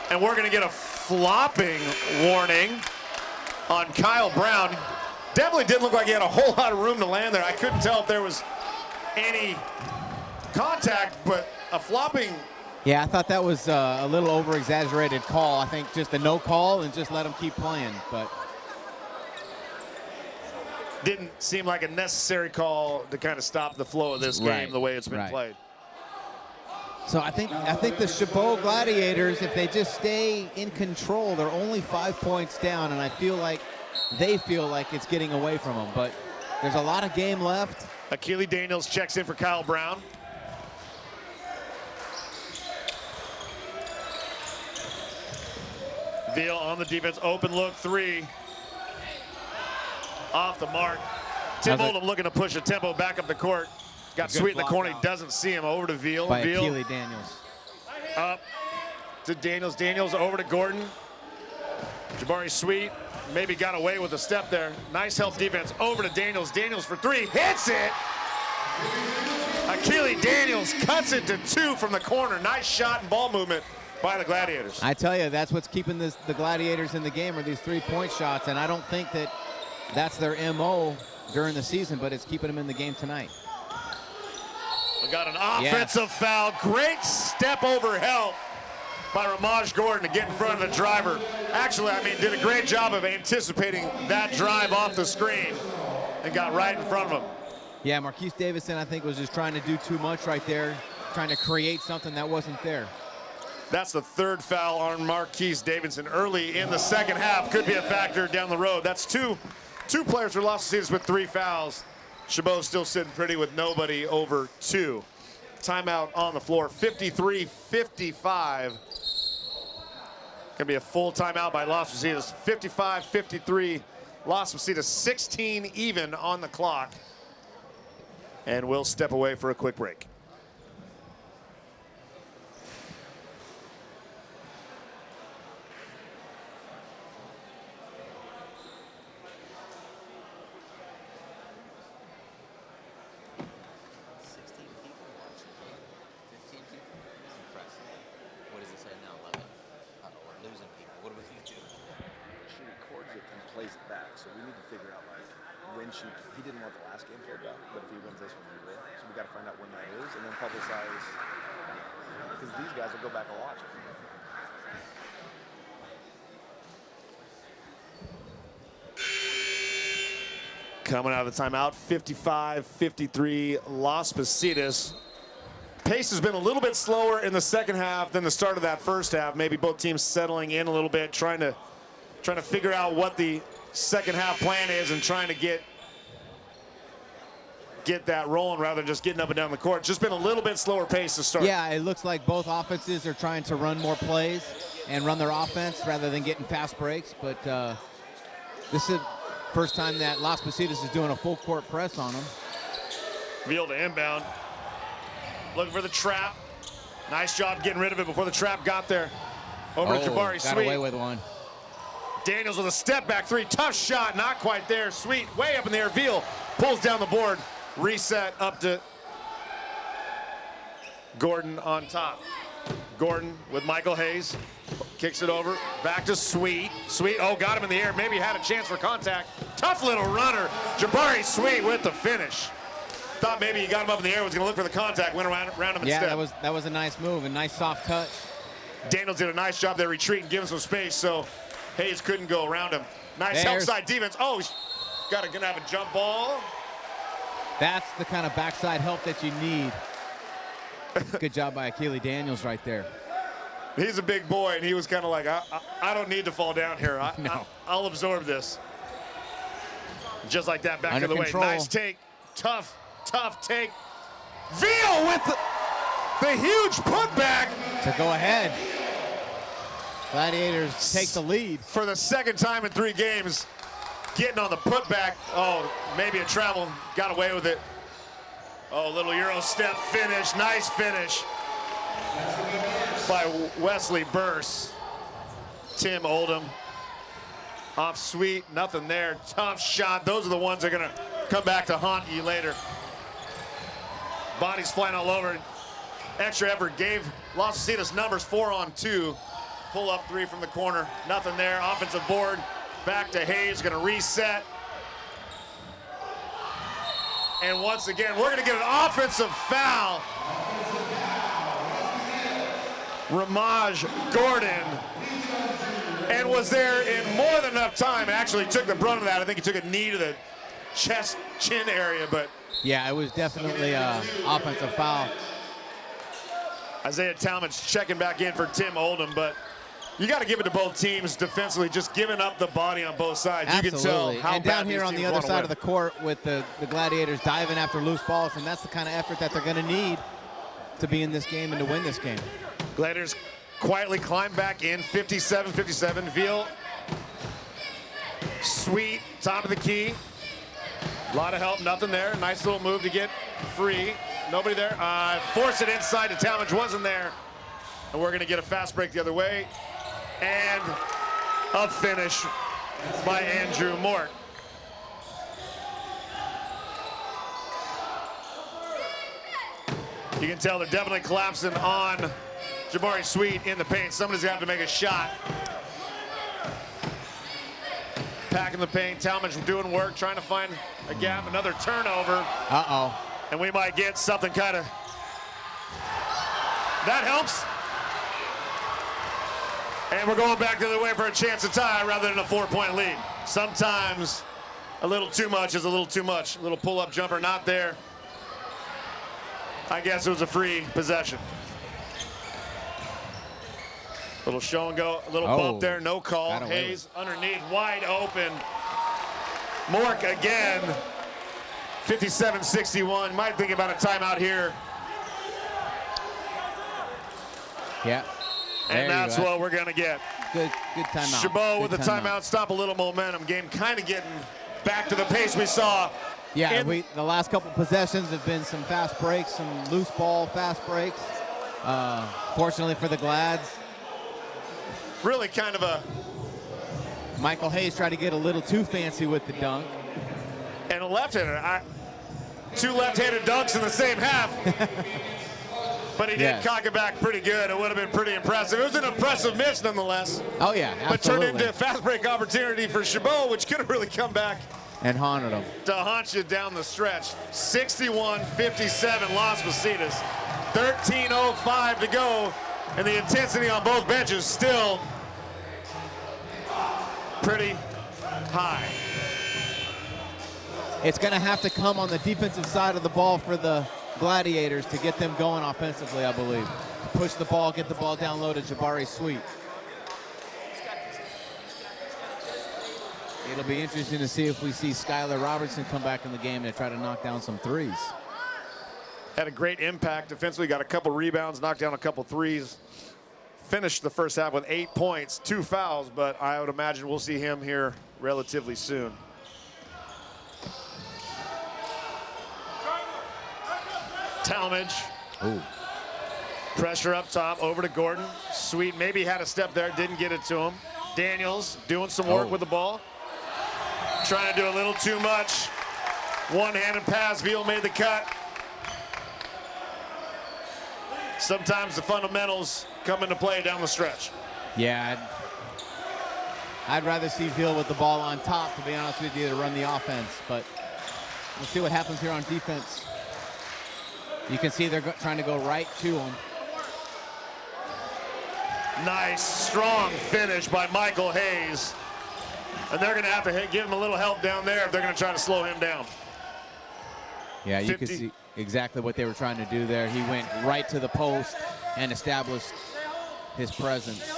And we're going to get a flopping warning on Kyle Brown. Definitely didn't look like he had a whole lot of room to land there. I couldn't tell if there was any contact, but a flopping. Yeah, I thought that was a little over-exaggerated call. I think just a no call and just let him keep playing. But didn't seem like a necessary call to kind of stop the flow of this game the way it's been played. So I think the Chabot Gladiators, if they just stay in control, they're only 5 points down, and I feel like they feel like it's getting away from them. But there's a lot of game left. Akili Daniels checks in for Kyle Brown. Veal on the defense, open look three. Off the mark. Tim Oldham looking to push a tempo back up the court. Got Sweet in the corner, he doesn't see him. Over to Veal. By Akili Daniels. Up to Daniels. Daniels over to Gordon. Jabari Sweet maybe got away with a step there. Nice help defense over to Daniels. Daniels for three, hits it. Achille Daniels cuts it to 2 from the corner. Nice shot and ball movement by the Gladiators. I tell you, that's what's keeping the Gladiators in the game, are these three-point shots, and I don't think that that's their MO during the season, but it's keeping them in the game tonight. We got an offensive foul. Great step over help by Ramaj Gordon to get in front of the driver. Actually, I mean, did a great job of anticipating that drive off the screen and got right in front of him. Yeah, Marquise Davidson, I think, was just trying to do too much right there, trying to create something that wasn't there. That's the 3rd foul on Marquise Davidson early in the second half. Could be a factor down the road. That's two players for Los Positas with 3 fouls. Chabot still sitting pretty with nobody over 2. Timeout on the floor, 53-55. Gonna be a full timeout by Los Positas. 55-53, Los Positas 16 even on the clock. And we'll step away for a quick break. He didn't want the last game played back, but if he wins this one, he wins. So we got to find out when that is, and then publicize, because these guys will go back and watch it. Coming out of the timeout, 55-53, Los Positas. Pace has been a little bit slower in the second half than the start of that first half. Maybe both teams settling in a little bit, trying to figure out what the second half plan is and trying to get that rolling rather than just getting up and down the court. It's just been a little bit slower pace to start. Yeah, it looks like both offenses are trying to run more plays and run their offense rather than getting fast breaks. But this is the first time that Los Positas is doing a full court press on them. Veal to inbound. Looking for the trap. Nice job getting rid of it before the trap got there. Over to Jabari got Sweet. away with one. Daniels with a step back 3. Tough shot, not quite there. Sweet way up in the air. Veal pulls down the board. Reset up to Gordon on top. Gordon with Michael Hayes. Kicks it over. Back to Sweet. Sweet, oh, got him in the air. Maybe had a chance for contact. Tough little runner. Jabari Sweet with the finish. Thought maybe he got him up in the air, was going to look for the contact, went around him and Yeah, step. that was a nice move, a nice soft touch. Daniels did a nice job there retreating, giving some space, so Hayes couldn't go around him. Nice help side defense. Oh, gonna have a jump ball. That's the kind of backside help that you need. Good job by Achille Daniels right there. He's a big boy, and he was kind of like, I don't need to fall down here. I'll absorb this. Just like that, back Under the other control. way. Nice take, tough take. Veal with the huge putback. To go ahead. Gladiators take the lead. For the second time in 3 games, getting on the putback. Oh, maybe a travel, got away with it. Oh, little Euro step finish, nice finish by Wesley Burse. Tim Oldham, off Sweet, nothing there. Tough shot, those are the ones that are gonna come back to haunt you later. Bodies flying all over. Extra effort gave Los Positas numbers 4 on 2. Pull up 3 from the corner, nothing there. Offensive board, back to Hayes, gonna reset. And once again, we're gonna get an offensive foul. Ramaj Gordon, and was there in more than enough time. Actually took the brunt of that. I think he took a knee to the chest, chin area, but. Yeah, it was definitely an offensive foul. Isaiah Talmadge checking back in for Tim Oldham, but you got to give it to both teams defensively, just giving up the body on both sides. Absolutely. You can tell how and bad down here these on the teams other wanna side win. of the court with the Gladiators diving after loose balls, and that's the kind of effort that they're going to need to be in this game and to win this game. Gladiators quietly climb back in, 57-57. Veal, Sweet, top of the key. A lot of help, nothing there. Nice little move to get free. Nobody there. Force it inside to Talmadge, wasn't there. And we're gonna get a fast break the other way. And a finish by Andrew Mort. You can tell they're definitely collapsing on Jabari Sweet in the paint. Somebody's got to make a shot. Packing the paint. Talmadge doing work, trying to find a gap. Another turnover. Uh-oh. And we might get something kind of... That helps. And we're going back the other way for a chance to tie rather than a 4-point lead. Sometimes a little too much is a little too much. A little pull-up jumper not there. I guess it was a free possession. Little show and go, a little bump there, no call. Hayes underneath, wide open. Mork again, 57-61. Might think about a timeout here. Yeah. And that's what we're gonna get. Good timeout. Chabot with the timeout, stop a little momentum. Game kind of getting back to the pace we saw. Yeah, the last couple possessions have been some fast breaks, some loose ball fast breaks. Fortunately for the Glads, really kind of a... Michael Hayes tried to get a little too fancy with the dunk. And a left-hander. Two left-handed dunks in the same half. But he did cock it back pretty good. It would have been pretty impressive. It was an impressive miss nonetheless. Oh, yeah, absolutely. But turned into a fast break opportunity for Chabot, which could have really come back. And haunted him. To haunt you down the stretch. 61-57 Las Positas. 13:05 to go. And the intensity on both benches still pretty high. It's going to have to come on the defensive side of the ball for the Gladiators to get them going offensively, I believe. Push the ball, get the ball down low to Jabari Sweet. It'll be interesting to see if we see Skylar Robertson come back in the game and try to knock down some threes. Had a great impact defensively, got a couple rebounds, knocked down a couple threes. Finished the first half with 8 points, 2 fouls, but I would imagine we'll see him here relatively soon. Talmadge. Ooh. Pressure up top, over to Gordon. Sweet maybe had a step there, didn't get it to him. Daniels doing some work with the ball. Trying to do a little too much. One-handed pass, Veal made the cut. Sometimes the fundamentals come into play down the stretch. Yeah, I'd rather see Veal with the ball on top, to be honest with you, to run the offense. But we'll see what happens here on defense. You can see they're trying to go right to him. Nice, strong finish by Michael Hayes. And they're going to have to give him a little help down there if they're going to try to slow him down. Yeah, you can see exactly what they were trying to do there. He went right to the post and established his presence.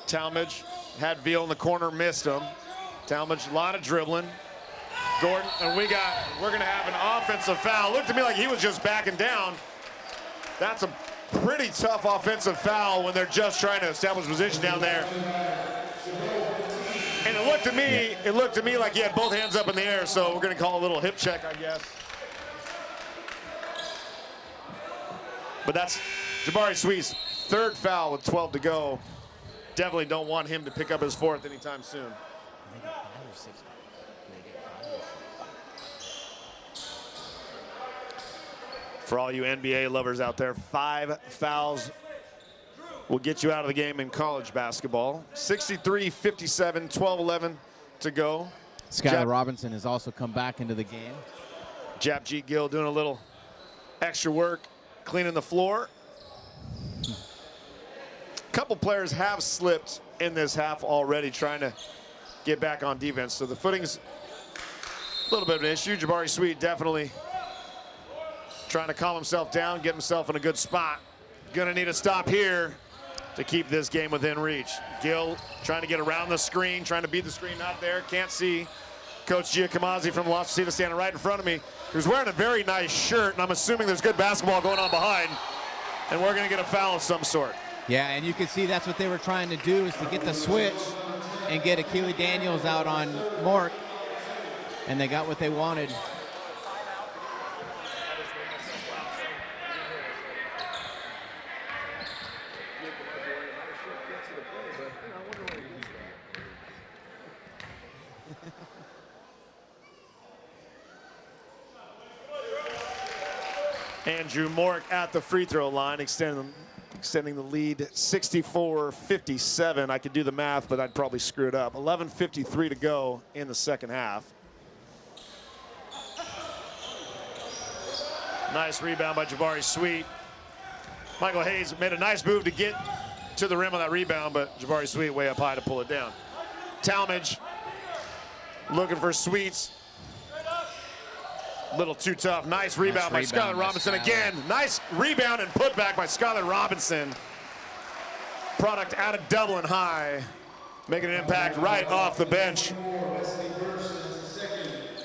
Talmadge had Veal in the corner, missed him. Talmadge, a lot of dribbling. Gordon, and we're going to have an offensive foul. Looked to me like he was just backing down. That's a pretty tough offensive foul when they're just trying to establish position down there. And it looked to me like he had both hands up in the air, so we're going to call a little hip check, I guess. But that's Jabari Sweet's third foul with 12 to go. Definitely don't want him to pick up his fourth anytime soon. For all you NBA lovers out there, 5 fouls will get you out of the game in college basketball. 63-57, 12-11 to go. Skylar Robinson has also come back into the game. Japjeet Gill doing a little extra work, cleaning the floor. A couple players have slipped in this half already, trying to get back on defense. So the footing's a little bit of an issue. Jabari Sweet definitely trying to calm himself down, get himself in a good spot. Gonna need a stop here to keep this game within reach. Gill trying to get around the screen, trying to beat the screen, not there. Can't see Coach Giacomazzi from Las Positas standing right in front of me. He's wearing a very nice shirt, and I'm assuming there's good basketball going on behind, and we're gonna get a foul of some sort. Yeah, and you can see that's what they were trying to do, is to get the switch and get Akili Daniels out on Mork, and they got what they wanted. Andrew Mork at the free throw line, extending the lead 64-57. I could do the math, but I'd probably screw it up. 11:53 to go in the second half. Nice rebound by Jabari Sweet. Michael Hayes made a nice move to get to the rim on that rebound, but Jabari Sweet way up high to pull it down. Talmadge looking for Sweets. Little too tough. Nice rebound by Skylar Robinson again. Nice rebound and putback by Skylar Robinson. Product out of Dublin High, making an impact right off the bench.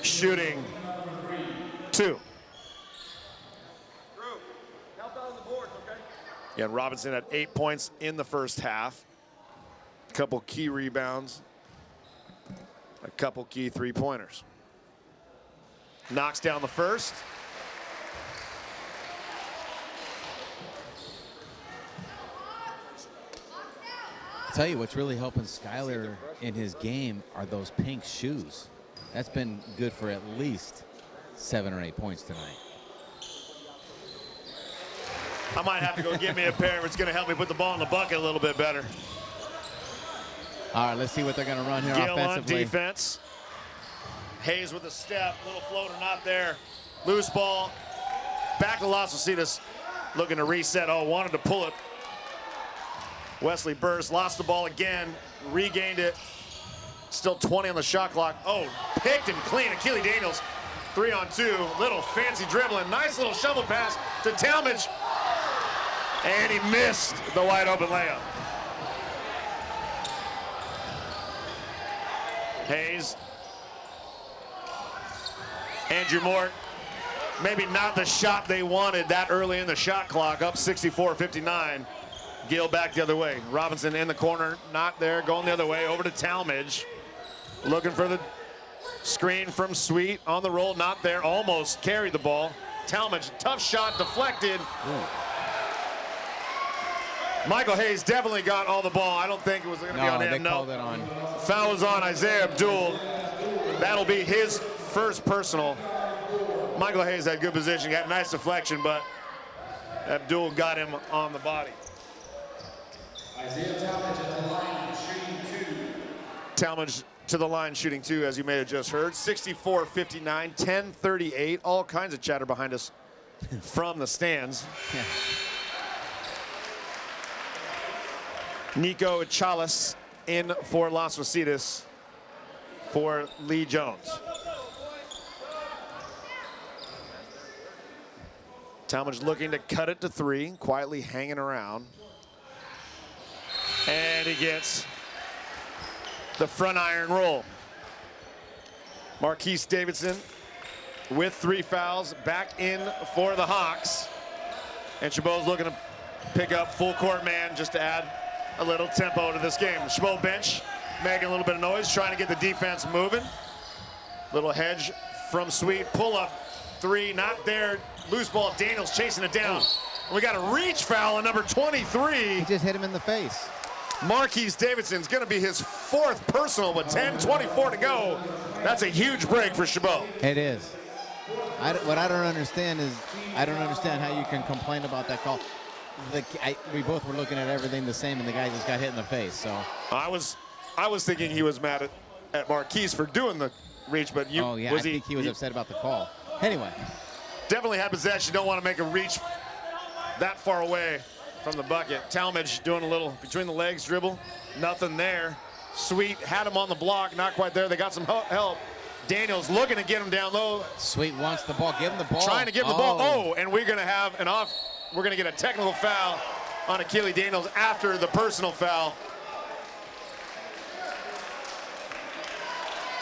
Shooting 2. Yeah, Robinson had 8 points in the first half. A couple key rebounds. A couple key three-pointers. Knocks down the first. I'll tell you what's really helping Skylar in his game are those pink shoes. That's been good for at least 7 or 8 points tonight. I might have to go get me a pair if it's going to help me put the ball in the bucket a little bit better. All right, let's see what they're going to run here Gill offensively. on defense. Hayes with a step, little floater not there. Loose ball. Back to Las Positas, looking to reset. Oh, wanted to pull it. Wesley Burrs lost the ball again, regained it. Still 20 on the shot clock. Oh, picked and clean. Achille Daniels, 3-on-2. Little fancy dribbling. Nice little shovel pass to Talmadge. And he missed the wide open layup. Hayes. Andrew Mork. Maybe not the shot they wanted that early in the shot clock. Up 64-59. Gill back the other way. Robinson in the corner. Not there. Going the other way. Over to Talmadge. Looking for the screen from Sweet. On the roll. Not there. Almost carried the ball. Talmadge. Tough shot. Deflected. Ooh. Michael Hayes definitely got all the ball. I don't think it was going to be on him. They called it on. Foul was on Isaiah Abdul. That'll be his first personal. Michael Hayes had good position, got a nice deflection, but Abdul got him on the body. Isaiah Talmadge at the line, shooting 2. Talmadge to the line, shooting 2, as you may have just heard. 64-59, 10-38. All kinds of chatter behind us from the stands. Yeah. Nico Chalas in for Las Positas for Lee Jones. Talmadge looking to cut it to 3, quietly hanging around. And he gets the front iron roll. Marquise Davidson with 3 fouls, back in for the Hawks. And Chabot's looking to pick up full court man just to add a little tempo to this game. Chabot bench making a little bit of noise, trying to get the defense moving. Little hedge from Sweet, pull up 3, not there. Loose ball, Daniels chasing it down. We got a reach foul on number 23. He just hit him in the face. Marquise Davidson's gonna be his 4th personal with 10:24 to go. That's a huge break for Chabot. It is. What I don't understand is, I don't understand how you can complain about that call. We both were looking at everything the same, and the guy just got hit in the face. So I was thinking he was mad at Marquise for doing the reach, but you. Oh yeah, I think he was upset about the call. Anyway, definitely had possession. Don't want to make a reach that far away from the bucket. Talmadge doing a little between the legs dribble. Nothing there. Sweet had him on the block. Not quite there. They got some help. Daniels looking to get him down low. Sweet wants the ball. Give him the ball. Trying to give him the ball. Oh, and we're going to have an off. We're going to get a technical foul on Achille Daniels after the personal foul.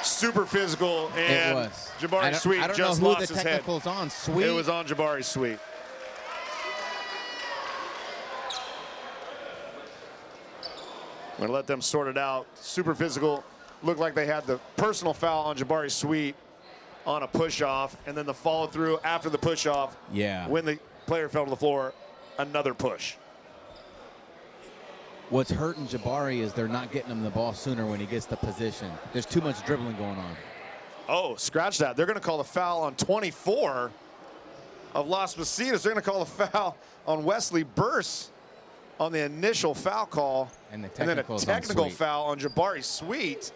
Super physical, and it was. Jabari Sweet I don't just know who lost the his head. technical's on. Sweet. It was on Jabari Sweet. I'm going to let them sort it out. Super physical. Looked like they had the personal foul on Jabari Sweet on a push-off, and then the follow-through after the push-off. Yeah. When the player fell to the floor, another push. What's hurting Jabari is they're not getting him the ball sooner when he gets the position. There's too much dribbling going on. Oh, scratch that. They're going to call the foul on 24 of Las Positas. They're going to call a foul on Wesley Burse on the initial foul call. And then a technical foul on Jabari Sweet.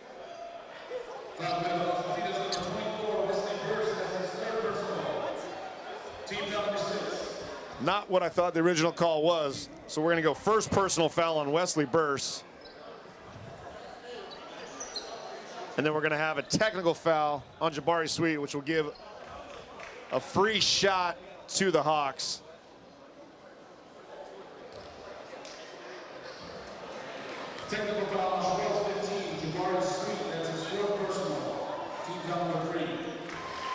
Not what I thought the original call was. So we're going to go first personal foul on Wesley Burse. And then we're going to have a technical foul on Jabari Sweet, which will give a free shot to the Hawks. Technical foul on Jabot 15, Jabari Sweet. That's his fourth personal. Team foul number 3.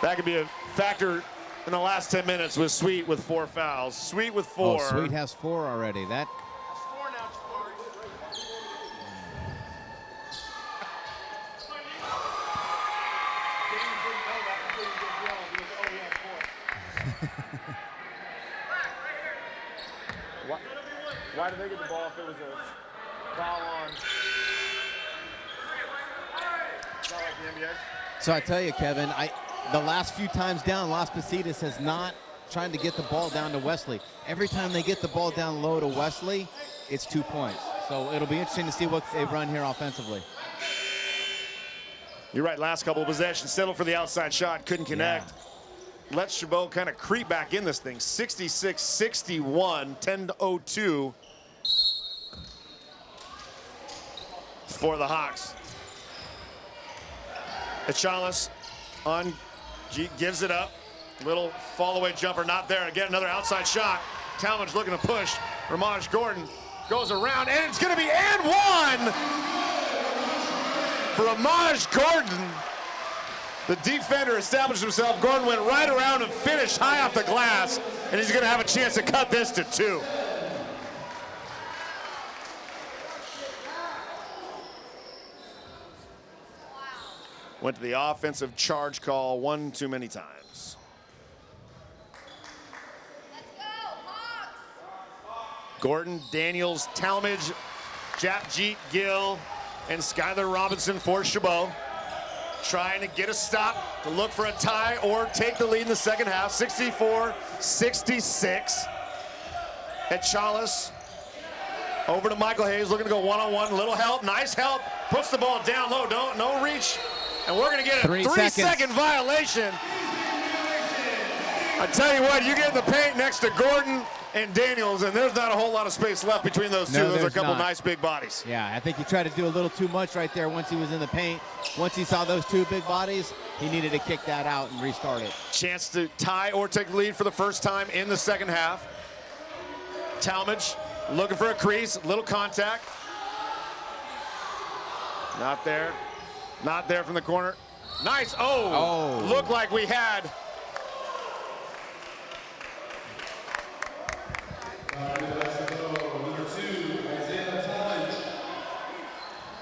That could be a factor in the last 10 minutes with Sweet with 4 fouls. Sweet with 4. Oh, Sweet has 4 already. That. Why did they get the ball if it was a foul on? It's not like the NBA. So I tell you, Kevin, the last few times down, Las Positas has not trying to get the ball down to Wesley. Every time they get the ball down low to Wesley, it's 2 points. So it'll be interesting to see what they run here offensively. You're right, last couple of possessions, settled for the outside shot, couldn't connect. Yeah. Let Chabot kind of creep back in this thing. 66-61, 10-02 for the Hawks. Achalis gives it up. Little fall-away jumper, not there. Again, another outside shot. Talmadge looking to push. Ramaj Gordon goes around, and it's going to be and one for Ramaj Gordon. The defender established himself. Gordon went right around and finished high off the glass, and he's going to have a chance to cut this to 2. Went to the offensive charge call one too many times. Let's go, Hawks! Gordon, Daniels, Talmadge, Japjeet Gill, and Skylar Robinson for Chabot. Trying to get a stop to look for a tie or take the lead in the second half. 64-66. Achalis over to Michael Hayes, looking to go one-on-one. Little help, nice help. Puts the ball down low, no reach. And we're gonna get a 3-second violation. I tell you what, you get in the paint next to Gordon and Daniels, and there's not a whole lot of space left between those two. Those are a couple nice big bodies. Yeah, I think he tried to do a little too much right there once he was in the paint. Once he saw those 2 big bodies, he needed to kick that out and restart it. Chance to tie or take the lead for the first time in the second half. Talmadge looking for a crease, little contact. Not there. Not there from the corner. Nice. Oh. Looked like we had.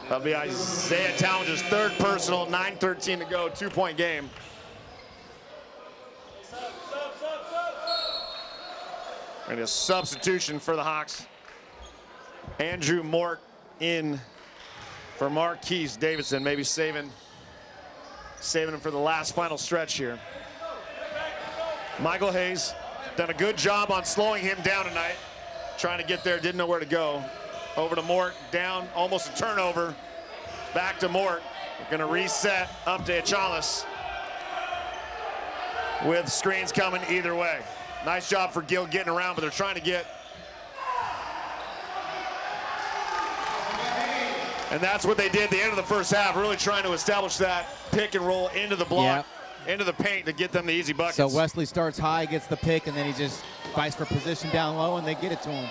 That'll be Isaiah Talmadge's 3rd personal, 9:13 to go, 2-point game. And a substitution for the Hawks. Andrew Mort in for Marquise Davidson, maybe saving him for the last final stretch here. Michael Hayes done a good job on slowing him down tonight. Trying to get there, didn't know where to go. Over to Mort, down, almost a turnover. Back to Mort. We're gonna reset up to Achalis with screens coming either way. Nice job for Gill getting around, but they're trying to get. And that's what they did at the end of the first half, really trying to establish that pick and roll into the block, into the paint to get them the easy buckets. So Wesley starts high, gets the pick, and then he just fights for position down low, and they get it to him.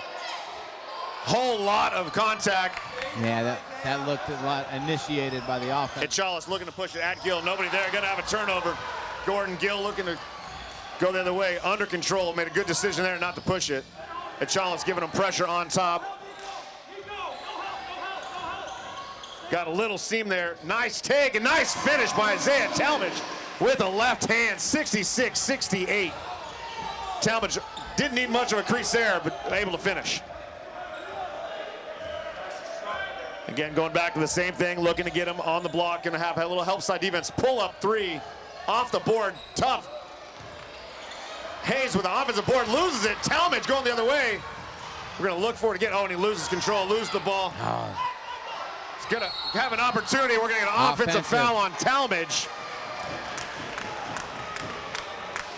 Whole lot of contact. Yeah, that looked a lot initiated by the offense. Achalis looking to push it at Gill. Nobody there, gonna have a turnover. Gordon Gill looking to go the other way, under control. Made a good decision there not to push it. Achalis giving him pressure on top. Got a little seam there. Nice take, a nice finish by Isaiah Talmadge with a left hand, 66-68. Talmadge didn't need much of a crease there, but able to finish. Again, going back to the same thing, looking to get him on the block, gonna have a little help side defense. Pull up 3 off the board, tough. Hayes with the offensive board, loses it. Talmadge going the other way. We're going to look for it again. Oh, and he loses control, loses the ball. He's going to have an opportunity. We're going to get an offensive foul on Talmadge,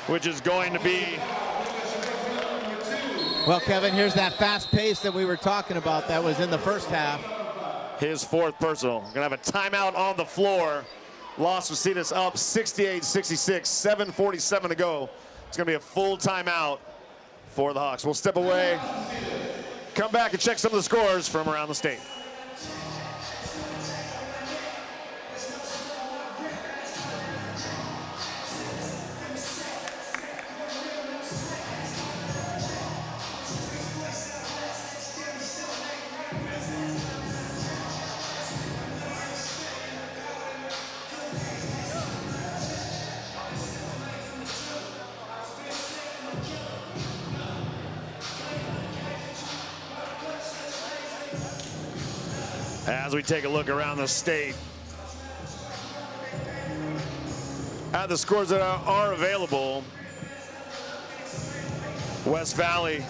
which is going to be... Well, Kevin, here's that fast pace that we were talking about that was in the first half. His fourth personal. Going to have a timeout on the floor. Los Positas up 68-66, 7:47 to go. It's going to be a full timeout for the Hawks. We'll step away, come back and check some of the scores from around the state. As we take a look around the state at the scores that are available, West Valley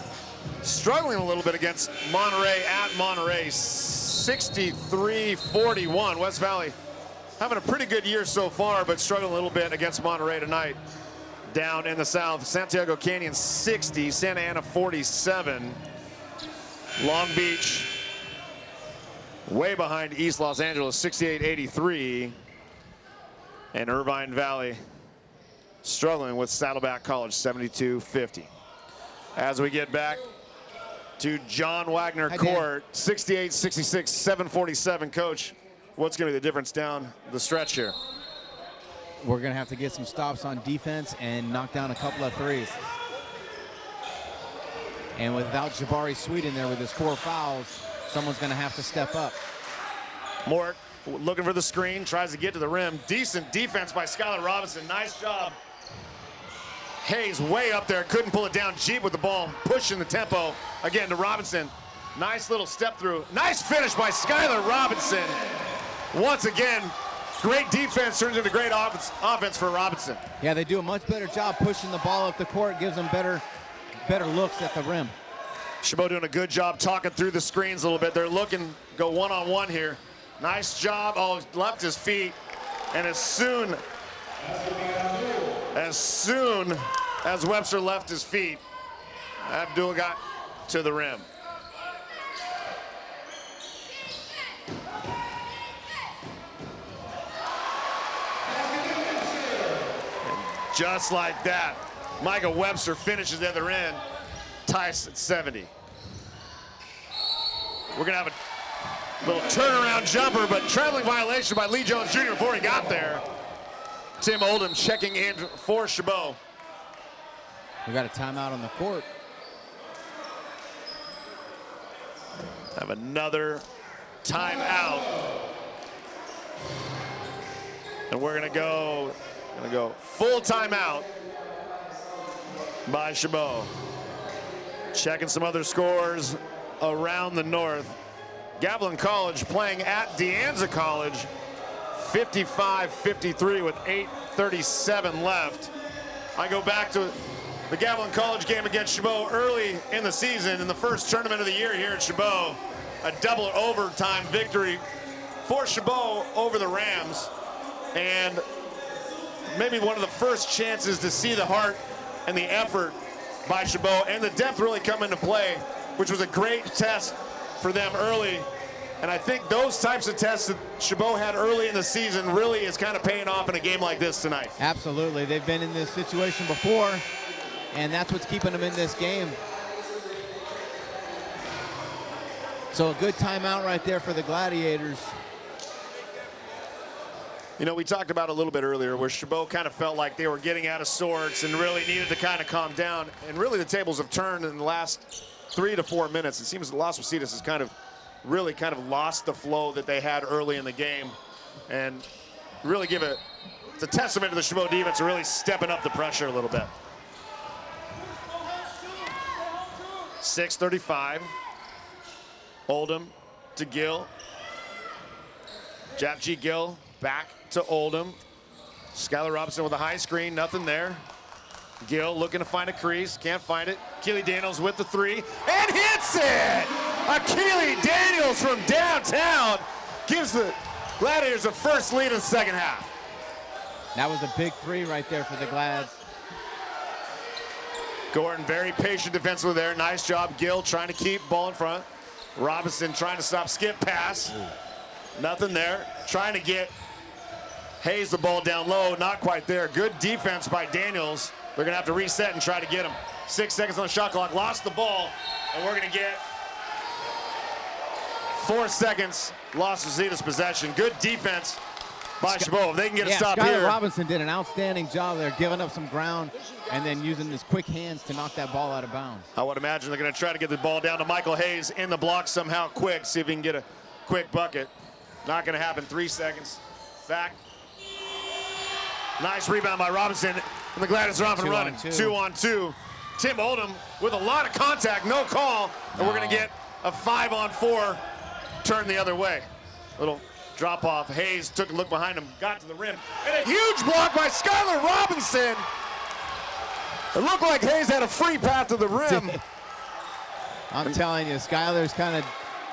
struggling a little bit against Monterey at Monterey, 63-41. West Valley having a pretty good year so far, but struggling a little bit against Monterey tonight. Down in the south, Santiago Canyon 60, Santa Ana 47. Long Beach way behind East Los Angeles, 68-83. And Irvine Valley struggling with Saddleback College, 72-50. As we get back to John Wagner Court, 68-66, 7:47. Coach, what's going to be the difference down the stretch here? We're going to have to get some stops on defense and knock down a couple of threes. And without Jabari Sweet in there with his 4 fouls, someone's going to have to step up. Mort looking for the screen, tries to get to the rim. Decent defense by Skylar Robinson. Nice job. Hayes way up there, couldn't pull it down. Jeep with the ball, pushing the tempo again to Robinson. Nice little step through. Nice finish by Skylar Robinson. Once again, great defense turns into great offense for Robinson. Yeah, they do a much better job pushing the ball up the court, gives them better looks at the rim. Chabot doing a good job talking through the screens a little bit. They're looking, go one-on-one here. Nice job. Oh, left his feet. And as soon as Webster left his feet, Abdul got to the rim. And just like that, Micah Webster finishes the other end. Ties at 70. We're gonna have a little turnaround jumper, but traveling violation by Lee Jones Jr. before he got there. Tim Oldham checking in for Chabot. We got a timeout on the court. Have another timeout. And we're gonna go full timeout by Chabot. Checking some other scores around the north. Gavilan College playing at De Anza College, 55-53 with 8:37 left. I go back to the Gavilan College game against Chabot early in the season in the first tournament of the year here at Chabot. A double overtime victory for Chabot over the Rams. And maybe one of the first chances to see the heart and the effort by Chabot and the depth really come into play, which was a great test for them early. And I think those types of tests that Chabot had early in the season really is kind of paying off in a game like this tonight. Absolutely. They've been in this situation before, and that's what's keeping them in this game. So a good timeout right there for the Gladiators. You know, we talked about a little bit earlier where Chabot kind of felt like they were getting out of sorts and really needed to kind of calm down. And really the tables have turned in the last 3 to 4 minutes. It seems Los Positas has really lost the flow that they had early in the game. And really it's a testament to the Chabot defense really stepping up the pressure a little bit. 6:35. Oldham to Gill. Jap G. Gill back to Oldham. Skylar Robinson with a high screen, nothing there. Gill looking to find a crease, can't find it. Keely Daniels with the three, and hits it! Keely Daniels from downtown gives the Gladiators the first lead in the second half. That was a big three right there for the Glads. Gordon very patient defensively there. Nice job, Gill trying to keep ball in front. Robinson trying to stop skip pass. Nothing there. Trying to get Hayes the ball down low, not quite there. Good defense by Daniels. They're gonna have to reset and try to get him. 6 seconds on the shot clock, lost the ball, and we're gonna get 4 seconds, lost Positas possession. Good defense by Chabot. If they can get a stop Skylar here. Robinson did an outstanding job there, giving up some ground and then using his quick hands to knock that ball out of bounds. I would imagine they're gonna try to get the ball down to Michael Hayes in the block somehow quick, see if he can get a quick bucket. Not gonna happen, 3 seconds. Back. Nice rebound by Robinson, and the Gladiators are off and running. 2 on 2. Tim Oldham with a lot of contact, no call, and we're gonna get a 5 on 4 turn the other way. Little drop off. Hayes took a look behind him, got to the rim, and a huge block by Skylar Robinson. It looked like Hayes had a free path to the rim. I'm telling you, Skylar's kind of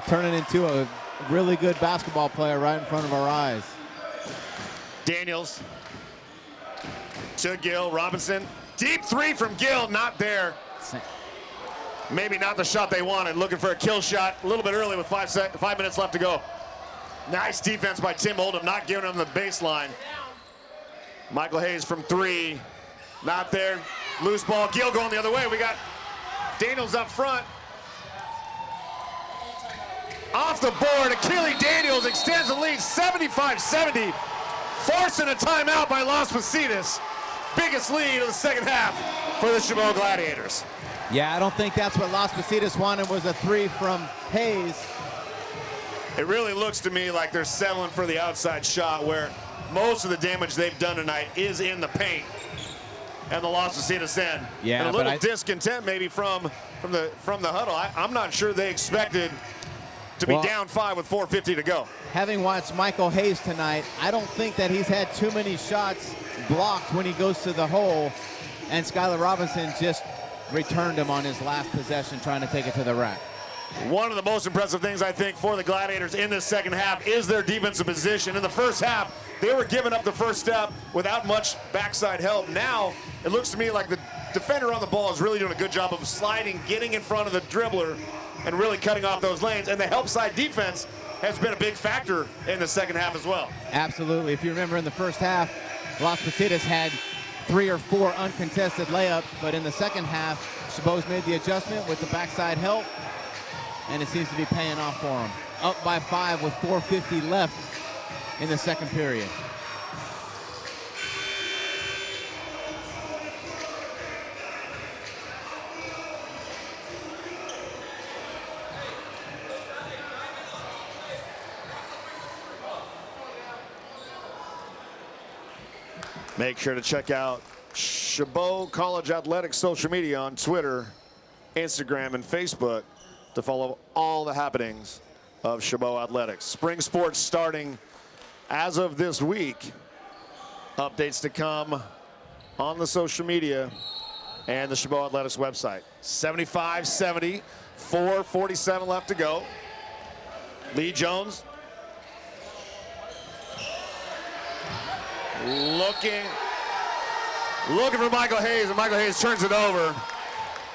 turning into a really good basketball player right in front of our eyes. Daniels to Gill. Robinson, deep three from Gill, not there. Maybe not the shot they wanted. Looking for a kill shot a little bit early with 5 minutes left to go. Nice defense by Tim Oldham, not giving him the baseline. Michael Hayes from 3, not there. Loose ball, Gill going the other way. We got Daniels up front. Off the board, Keely Daniels extends the lead 75-70, forcing a timeout by Las Positas. Biggest lead of the second half for the Chabot Gladiators. Yeah, I don't think that's what Las Positas wanted, was a 3 from Hayes. It really looks to me like they're settling for the outside shot, where most of the damage they've done tonight is in the paint and the Las Positas end. Yeah, and a little discontent maybe from the huddle. I'm not sure they expected to be down 5 with 4:50 to go. Having watched Michael Hayes tonight, I don't think that he's had too many shots blocked when he goes to the hole, and Skylar Robinson just returned him on his last possession, trying to take it to the rack. One of the most impressive things, I think, for the Gladiators in this second half is their defensive position. In the first half, they were giving up the first step without much backside help. Now, it looks to me like the defender on the ball is really doing a good job of sliding, getting in front of the dribbler, and really cutting off those lanes. And the help side defense has been a big factor in the second half as well. Absolutely. If you remember in the first half, Las Positas had 3 or 4 uncontested layups, but in the second half, Chabot's made the adjustment with the backside help, and it seems to be paying off for them. Up by 5 with 4:50 left in the second period. Make sure to check out Chabot College Athletics social media on Twitter, Instagram, and Facebook to follow all the happenings of Chabot Athletics. Spring sports starting as of this week. Updates to come on the social media and the Chabot Athletics website. 75-70, 4:47 left to go. Lee Jones looking for Michael Hayes, and Michael Hayes turns it over.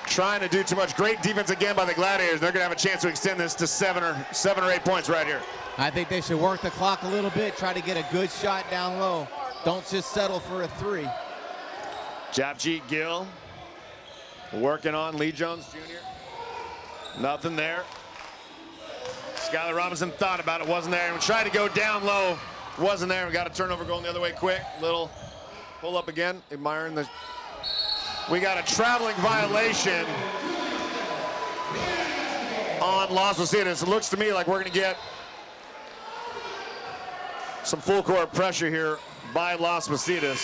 Trying to do too much. Great defense again by the Gladiators. They're going to have a chance to extend this to 7 or 8 points right here. I think they should work the clock a little bit, try to get a good shot down low. Don't just settle for a 3. Japjeet Gill working on Lee Jones Jr. Nothing there. Skylar Robinson thought about it, wasn't there. And tried to go down low, wasn't there. We got a turnover going the other way quick. Little pull up again, admiring the. We got a traveling violation on Las Positas. It looks to me like we're going to get some full court pressure here by Las Positas.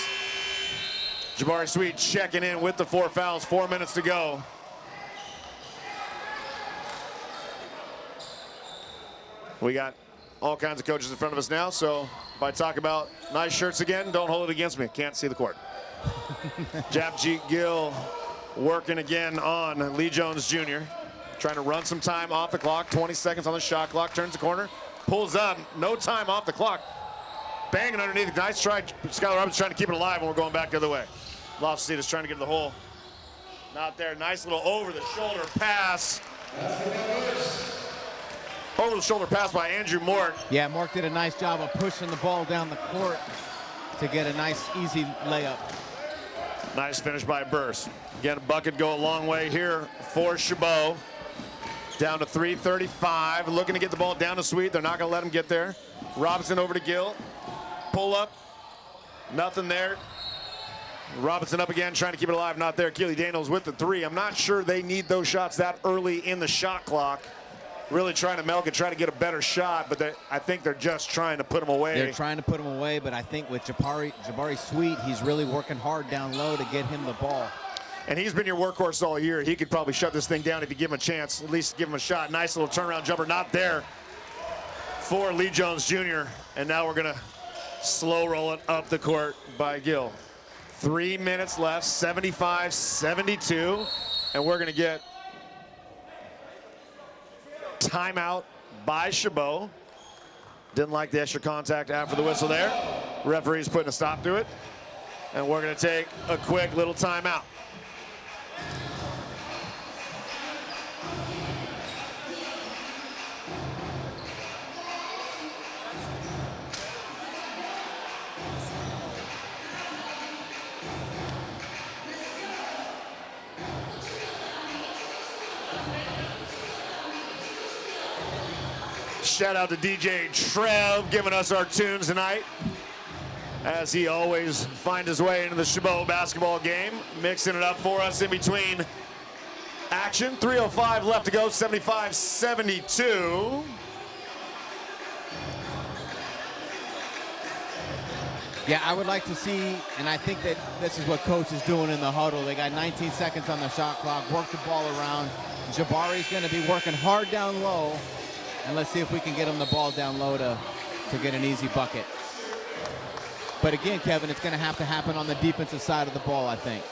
Jabari Sweet checking in with the 4 fouls, 4 minutes to go. We got all kinds of coaches in front of us now, so if I talk about nice shirts again, don't hold it against me. Can't see the court. Japjeet Gill working again on Lee Jones Jr. Trying to run some time off the clock. 20 seconds on the shot clock. Turns the corner. Pulls up. No time off the clock. Banging underneath. Nice try. Skylar Robbins trying to keep it alive, and we're going back the other way. Loftus trying to get to the hole. Not there. Nice little over-the-shoulder pass. Over-the-shoulder pass by Andrew Mort. Yeah, Mort did a nice job of pushing the ball down the court to get a nice, easy layup. Nice finish by Burse. Again, a bucket go a long way here for Chabot. Down to 3:35. Looking to get the ball down to Sweet. They're not going to let him get there. Robinson over to Gill. Pull up. Nothing there. Robinson up again, trying to keep it alive. Not there. Keely Daniels with the three. I'm not sure they need those shots that early in the shot clock. Really trying to milk it, trying to get a better shot, but I think they're just trying to put them away. They're trying to put him away, but I think with Jabari Sweet, he's really working hard down low to get him the ball. And he's been your workhorse all year. He could probably shut this thing down if you give him a chance, at least give him a shot. Nice little turnaround jumper, not there for Lee Jones Jr. And now we're gonna slow roll it up the court by Gill. 3 minutes left, 75-72, and we're gonna get timeout by Chabot. Didn't like the extra contact after the whistle there. Referee's putting a stop to it. And we're gonna take a quick little timeout. Shout out to DJ Trev giving us our tunes tonight, as he always finds his way into the Chabot basketball game, mixing it up for us in between action. 3:05 left to go, 75-72. Yeah, I would like to see, and I think that this is what Coach is doing in the huddle. They got 19 seconds on the shot clock, work the ball around. Jabari's going to be working hard down low. And let's see if we can get him the ball down low to get an easy bucket. But again, Kevin, it's going to have to happen on the defensive side of the ball, I think.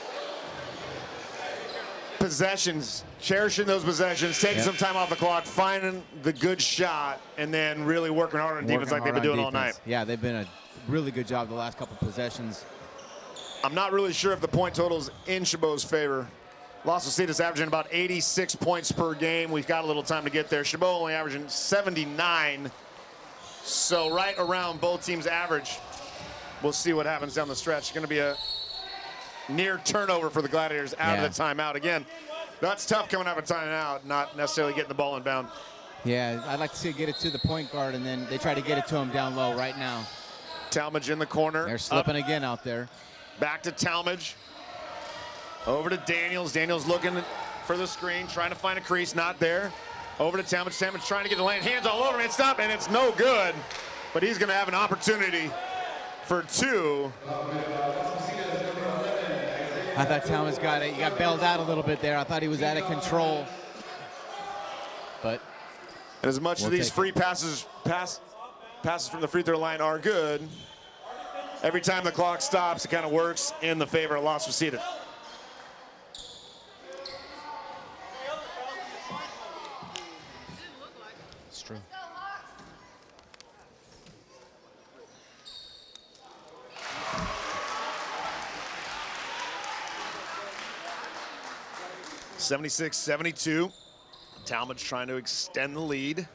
Possessions, cherishing those possessions, taking some time off the clock, finding the good shot, and then really working hard on defense like they've been doing all night. Yeah, they've been a really good job the last couple possessions. I'm not really sure if the point total's in Chabot's favor. Las Positas averaging about 86 points per game. We've got a little time to get there. Chabot only averaging 79. So right around both teams' average. We'll see what happens down the stretch. It's going to be a near turnover for the Gladiators out of the timeout. Again, that's tough coming out of a timeout, not necessarily getting the ball inbound. Yeah, I'd like to see it get it to the point guard, and then they try to get it to him down low right now. Talmadge in the corner. They're slipping again out there. Back to Talmadge. Over to Daniels. Daniels looking for the screen, trying to find a crease, not there. Over to Talmadge. Talmadge trying to get the lane. Hands all over him. It's up, and it's no good. But he's going to have an opportunity for two. I thought Talmadge he got bailed out a little bit there. I thought he was out of control. But and as much as these free passes from the free throw line are good, every time the clock stops, it kind of works in the favor of Las Positas. It's true. 76-72. Talmadge trying to extend the lead.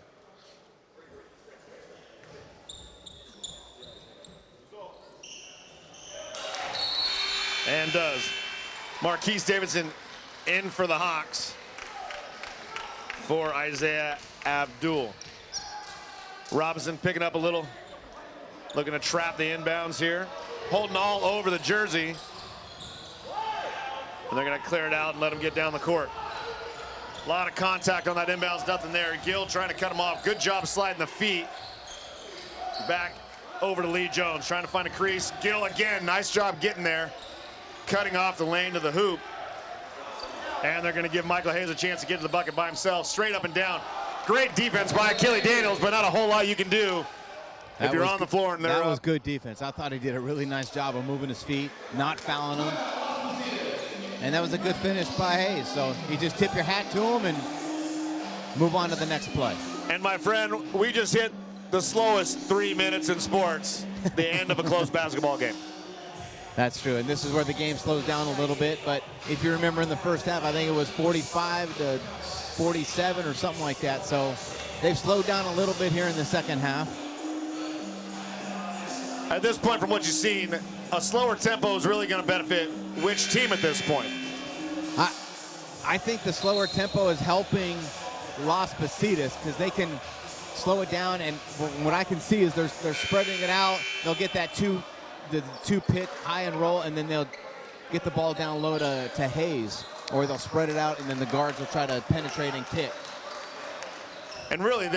And does. Marquise Davidson in for the Hawks for Isaiah Abdul. Robinson picking up a little, looking to trap the inbounds here. Holding all over the jersey. And they're going to clear it out and let him get down the court. A lot of contact on that inbounds, nothing there. Gill trying to cut him off. Good job sliding the feet. Back over to Lee Jones, trying to find a crease. Gill again, nice job getting there. Cutting off the lane to the hoop. And they're going to give Michael Hayes a chance to get to the bucket by himself, straight up and down. Great defense by Keely Daniels, but not a whole lot you can do if you're on the floor and they're that was up. good defense. I thought he did a really nice job of moving his feet, not fouling them. And that was a good finish by Hayes. So you just tip your hat to him and move on to the next play. And my friend, we just hit the slowest 3 minutes in sports, the end of a close basketball game. That's true, and this is where the game slows down a little bit. But if you remember in the first half, I think it was 45 to 47 or something like that. So they've slowed down a little bit here in the second half. At this point, from what you've seen, a slower tempo is really going to benefit which team at this point? I think the slower tempo is helping Las Positas because they can slow it down, and what I can see is they're spreading it out. They'll get that the two pit high and roll, and then they'll get the ball down low to Hayes, or they'll spread it out, and then the guards will try to penetrate and kick. And really,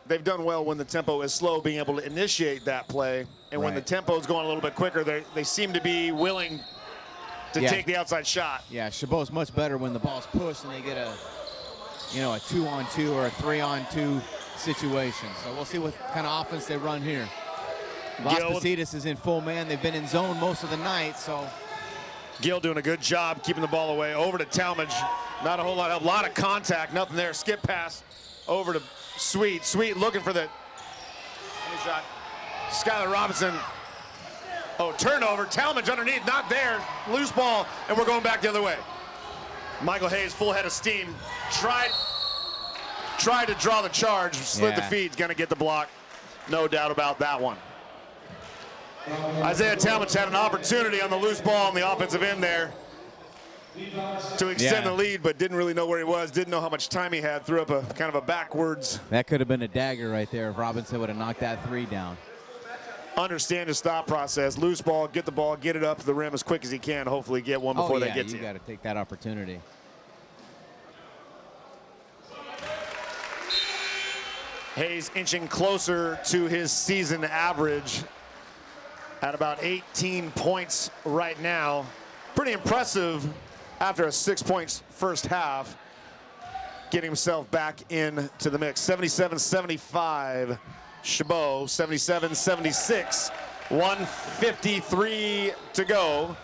they've done well when the tempo is slow, being able to initiate that play. And when the tempo is going a little bit quicker, they seem to be willing to take the outside shot. Yeah, Chabot's much better when the ball's pushed and they get a 2-on-2 or a 3-on-2 situation. So we'll see what kind of offense they run here. Las Positas is in full man. They've been in zone most of the night, so. Gill doing a good job keeping the ball away. Over to Talmadge. Not a whole lot. A lot of contact. Nothing there. Skip pass over to Sweet. Sweet looking for the shot. Skylar Robinson. Oh, turnover. Talmadge underneath. Not there. Loose ball, and we're going back the other way. Michael Hayes, full head of steam. Tried to draw the charge. Slid the feet. Going to get the block. No doubt about that one. Isaiah Talmadge had an opportunity on the loose ball on the offensive end there to extend the lead, but didn't really know where he was, didn't know how much time he had, threw up a kind of a backwards. That could have been a dagger right there if Robinson would have knocked that three down. Understand his thought process. Loose ball, get the ball, get it up to the rim as quick as he can, hopefully get one before they get to you. You got to take that opportunity. Hayes inching closer to his season average at about 18 points right now. Pretty impressive after a 6 points first half. Getting himself back into the mix. 77-75, Chabot, 77-76, 1:53 to go.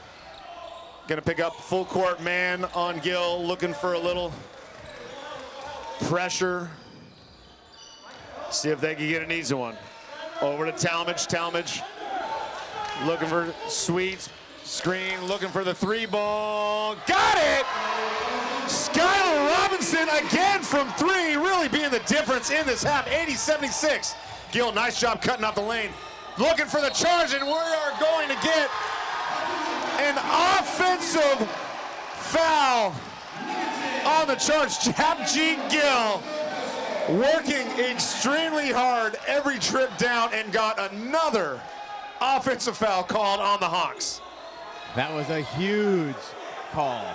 Gonna pick up full court man on Gill, looking for a little pressure. See if they can get an easy one. Over to Talmadge. Talmadge looking for Sweets. Screen, looking for the three ball. Got it! Skylar Robinson again from three, really being the difference in this half. 80-76. Gill, nice job cutting off the lane. Looking for the charge, and we are going to get an offensive foul on the charge. Chabot Gill working extremely hard every trip down and got another offensive foul called on the Hawks. That was a huge call.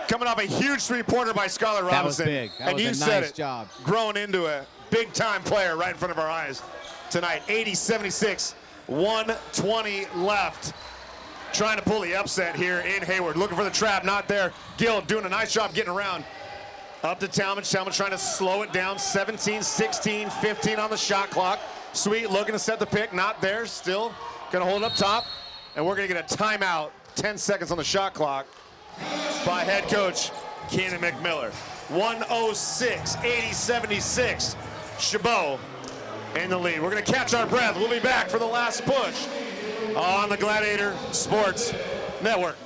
Coming off a huge three-pointer by Skylar Robinson. That was big. That was and you a said nice it, job. Growing into a big-time player right in front of our eyes tonight. 80-76, 1:20 left. Trying to pull the upset here in Hayward. Looking for the trap, not there. Gill doing a nice job getting around. Up to Talmadge. Talmadge trying to slow it down. 17, 16, 15 on the shot clock. Sweet looking to set the pick, not there. Still gonna hold it up top. And we're gonna get a timeout, 10 seconds on the shot clock by head coach Keenan McMiller. 1:06, 80-76. Chabot in the lead. We're gonna catch our breath. We'll be back for the last push on the Gladiator Sports Network.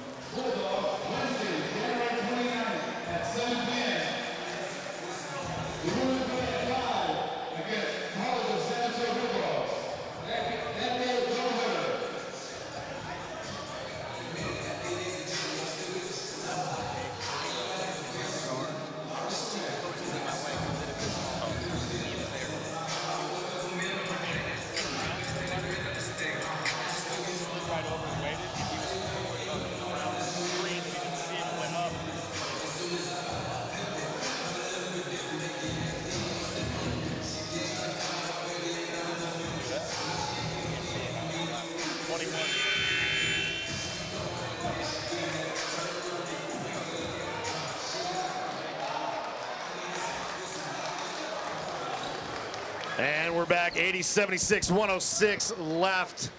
And we're back, 80-76, 106 left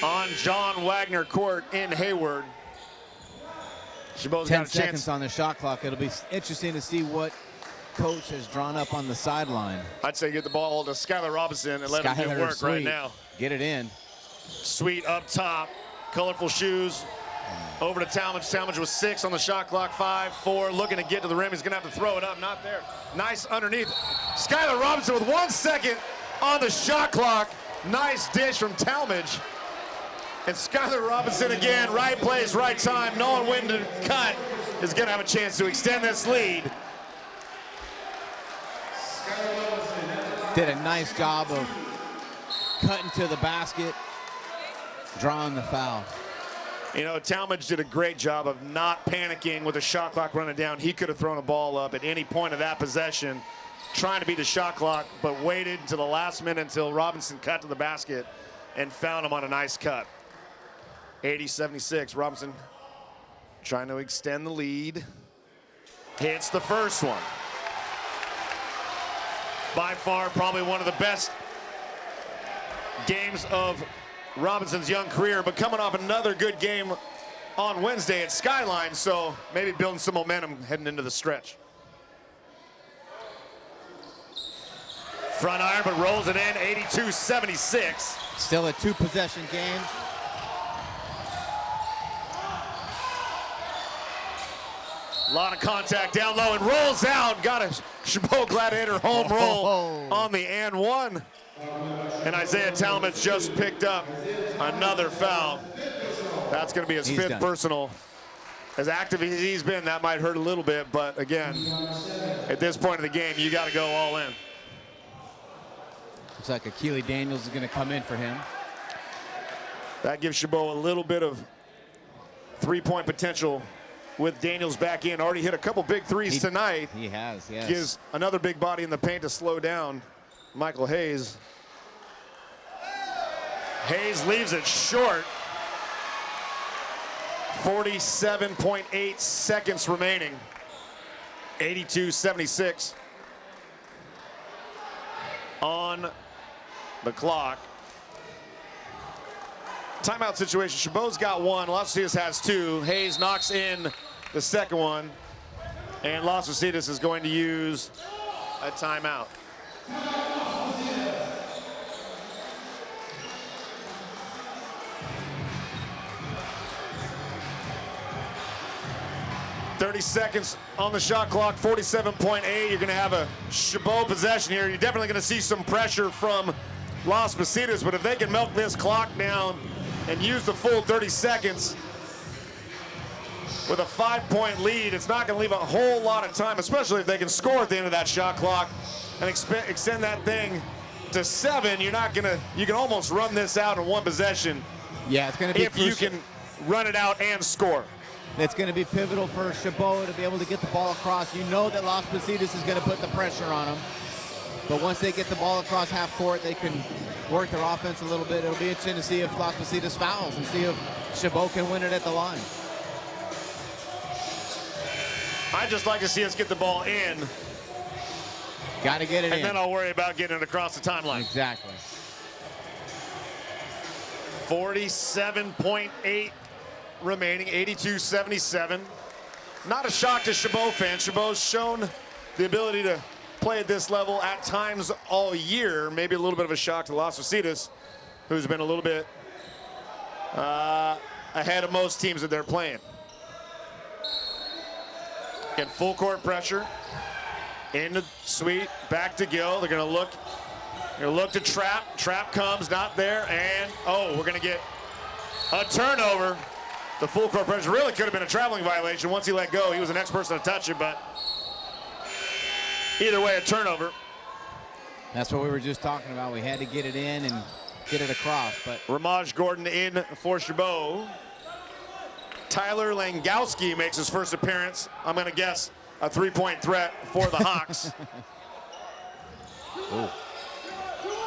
on John Wagner Court in Hayward. Chabot's 10 got a seconds chance. on the shot clock. It'll be interesting to see what coach has drawn up on the sideline. I'd say get the ball to Skylar Robinson and let him do work right now. Get it in. Sweet up top, colorful shoes. Over to Talmadge. Talmadge with 6 on the shot clock, 5, 4, looking to get to the rim. He's gonna have to throw it up, not there. Nice underneath. Skylar Robinson with 1 second on the shot clock. Nice dish from Talmadge. And Skylar Robinson again, right place, right time, knowing when to cut, is gonna have a chance to extend this lead. Did a nice job of cutting to the basket, drawing the foul. You know, Talmadge did a great job of not panicking with the shot clock running down. He could have thrown a ball up at any point of that possession, trying to beat the shot clock, but waited until the last minute until Robinson cut to the basket and found him on a nice cut. 80-76, Robinson trying to extend the lead. Hits the first one. By far, probably one of the best games of Robinson's young career, but coming off another good game on Wednesday at Skyline, so maybe building some momentum heading into the stretch. Front iron, but rolls it in, 82-76. Still a 2-possession game. A lot of contact down low and rolls out. Got a Chabot Gladiator home roll on the and one. And Isaiah Talmadge just picked up another foul. That's going to be his 5th personal. As active as he's been, that might hurt a little bit, but again, at this point of the game, you got to go all in. Looks like Akili Daniels is going to come in for him. That gives Chabot a little bit of 3-point potential with Daniels back in. Already hit a couple big threes tonight. He has, yes. Gives another big body in the paint to slow down Michael Hayes. Hayes leaves it short. 47.8 seconds remaining. 82-76 on the clock. Timeout situation. Chabot's got 1. Las Positas has 2. Hayes knocks in the second one. And Las Positas is going to use a timeout. .30 seconds on the shot clock, 47.8. You're going to have a Chabot possession here. You're definitely going to see some pressure from Las Positas, but if they can milk this clock down and use the full 30 seconds with a 5-point lead, it's not going to leave a whole lot of time, especially if they can score at the end of that shot clock and extend that thing to 7. You're not going to, you can almost run this out in one possession. Yeah, it's going to be if you can run it out and score. It's going to be pivotal for Chabot to be able to get the ball across. You know that Las Positas is going to put the pressure on them. But once they get the ball across half court, they can work their offense a little bit. It'll be interesting to see if Las Positas fouls and see if Chabot can win it at the line. I'd just like to see us get the ball in. Got to get it in. And then I'll worry about getting it across the timeline. Exactly. 47.8 remaining, 82-77. Not a shock to Chabot fans. Chabot's shown the ability to play at this level at times all year. Maybe a little bit of a shock to Las Positas, who's been a little bit ahead of most teams that they're playing. Get full court pressure. In the sweep, back to Gill. They're gonna look to trap. Trap comes, not there, and we're gonna get a turnover. The full court pressure really could have been a traveling violation. Once he let go, he was the next person to touch it, but either way, a turnover. That's what we were just talking about. We had to get it in and get it across, but Ramaj Gordon in for Chabot. Tyler Langowski makes his first appearance. I'm gonna guess a 3-point threat for the Hawks.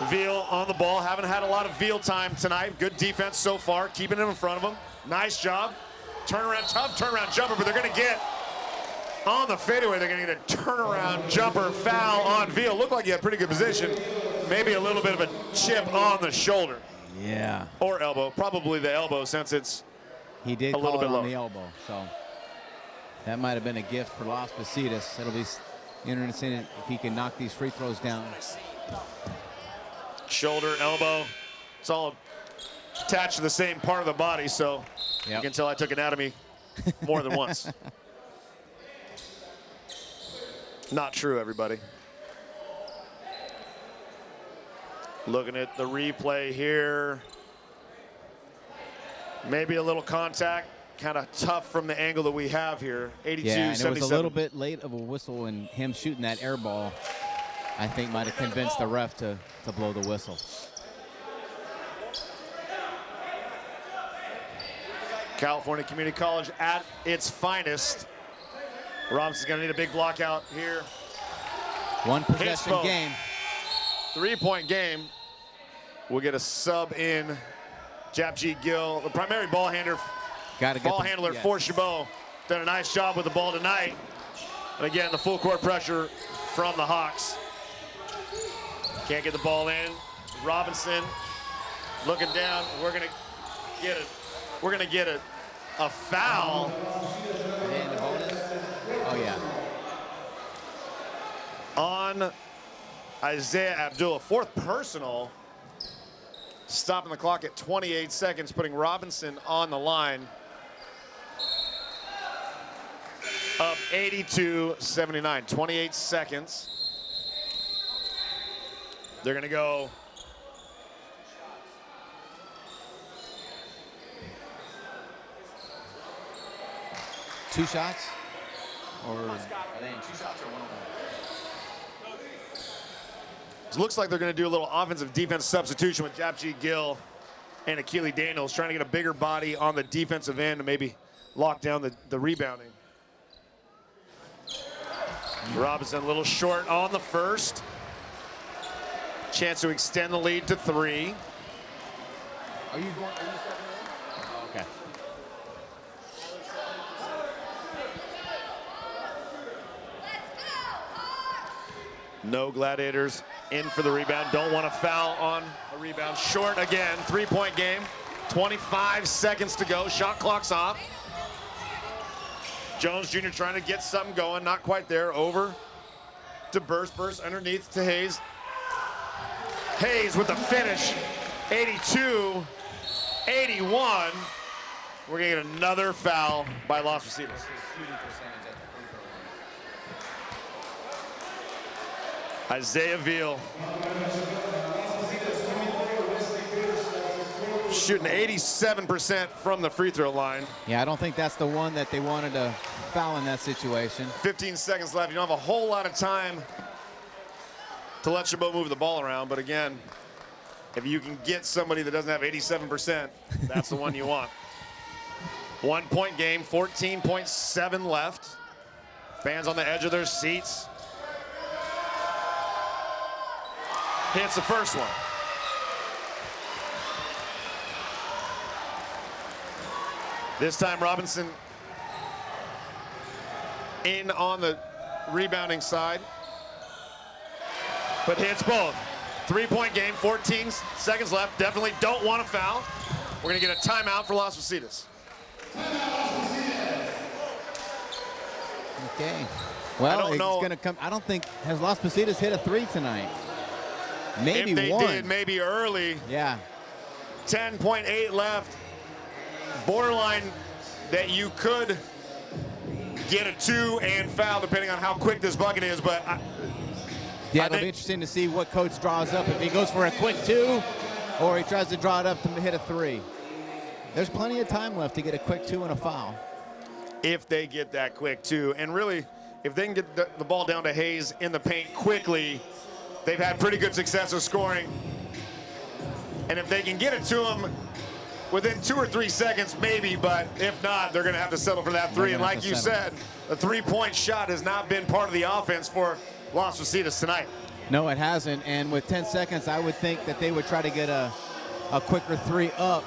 Veal on the ball. Haven't had a lot of Veal time tonight. Good defense so far, keeping him in front of him. Nice job. Turnaround, tough turnaround jumper, but they're gonna get on the fadeaway. They're going to get a turnaround jumper foul on Veal. Looked like he had pretty good position. Maybe a little bit of a chip on the shoulder. Yeah. Or elbow. Probably the elbow since it's He did a little call it bit on low. the elbow, so that might have been a gift for Las Positas. It'll be interesting if he can knock these free throws down. Shoulder, elbow. It's all attached to the same part of the body, so you can tell I took anatomy more than once. Not true, everybody. Looking at the replay here. Maybe a little contact. Kind of tough from the angle that we have here. 82, Yeah, and it 77. was a little bit late of a whistle, and him shooting that air ball, I think, might have convinced the ref to blow the whistle. California Community College at its finest. Robinson's going to need a big block out here. One possession both. game. 3-point game. We'll get a sub in. Japjit Gill, the primary ball handler for Chabot, done a nice job with the ball tonight. And again, the full court pressure from the Hawks. Can't get the ball in. Robinson looking down. We're gonna get a foul. And the bonus. Oh yeah. On Isaiah Abdullah, fourth personal. Stopping the clock at 28 seconds, putting Robinson on the line. Up 82-79, 28 seconds. They're gonna go. Two shots? Or It looks like they're going to do a little offensive defense substitution with Japjit Gill and Akili Daniels, trying to get a bigger body on the defensive end and maybe lock down the rebounding. Robinson a little short on the first. Chance to extend the lead to 3. Are you going? Oh, okay. No Gladiators in for the rebound. Don't want to foul on a rebound. Short again, 3-point game. 25 seconds to go. Shot clock's off. Jones Jr. trying to get something going. Not quite there. Over to Burst. Burst underneath to Hayes. Hayes with the finish. 82-81. We're going to get another foul by Las Positas. Isaiah Veal shooting 87% from the free throw line. Yeah, I don't think that's the one that they wanted to foul in that situation. 15 seconds left. You don't have a whole lot of time to let Chabot move the ball around, but again, if you can get somebody that doesn't have 87%, that's the one you want. 1-point game, 14.7 left. Fans on the edge of their seats. Hits the first one. This time Robinson in on the rebounding side, but hits both. 3-point game, 14 seconds left. Definitely don't want to foul. We're going to get a timeout for Las Positas. Okay. Well, it's going to come. I don't think, has Las Positas hit a 3 tonight? Maybe if they one. did, maybe early. Yeah. 10.8 left. Borderline that you could get a 2 and foul depending on how quick this bucket is, but yeah, it'll be interesting to see what coach draws up. If he goes for a quick 2 or he tries to draw it up to hit a 3. There's plenty of time left to get a quick 2 and a foul. If they get that quick 2, and really, if they can get the ball down to Hayes in the paint quickly, they've had pretty good success of scoring. And if they can get it to him within 2 or 3 seconds, maybe, but if not, they're going to have to settle for that 3. And like you said, the 3-point shot has not been part of the offense for Las Positas tonight. No, it hasn't. And with 10 seconds, I would think that they would try to get a quicker 3 up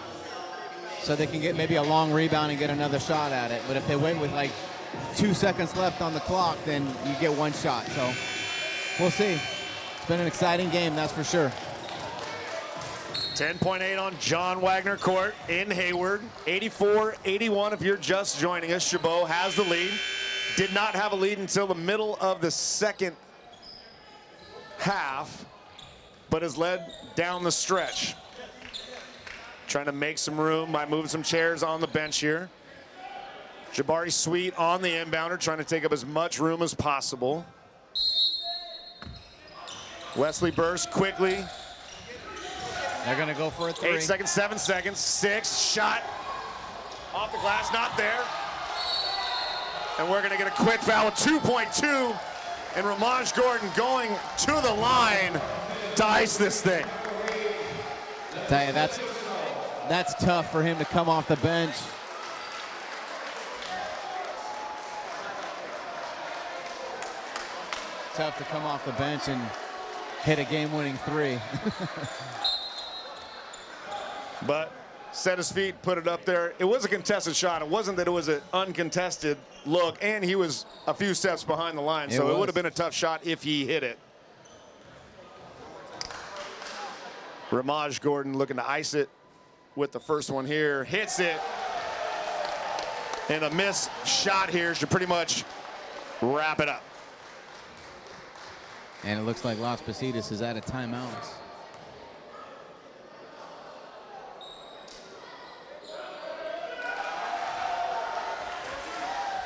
so they can get maybe a long rebound and get another shot at it. But if they wait with like 2 seconds left on the clock, then you get one shot. So we'll see. It's been an exciting game, that's for sure. 10.8 on John Wagner Court in Hayward. 84-81 if you're just joining us. Chabot has the lead. Did not have a lead until the middle of the second half, but has led down the stretch. Trying to make some room by moving some chairs on the bench here. Jabari Sweet on the inbounder, trying to take up as much room as possible. Wesley Burst quickly. They're gonna go for a 3. 8 seconds, 7 seconds, 6, shot. Off the glass, not there. And we're gonna get a quick foul with 2.2. And Ramaj Gordon going to the line to ice this thing. Tell you, that's tough for him to come off the bench. Tough to come off the bench and hit a game-winning 3. But set his feet, put it up there. It was a contested shot. It wasn't that it was an uncontested look, and he was a few steps behind the line, so it would have been a tough shot if he hit it. Ramaj Gordon looking to ice it with the first one here. Hits it. And a missed shot here should pretty much wrap it up. And it looks like Las Positas is out of timeouts.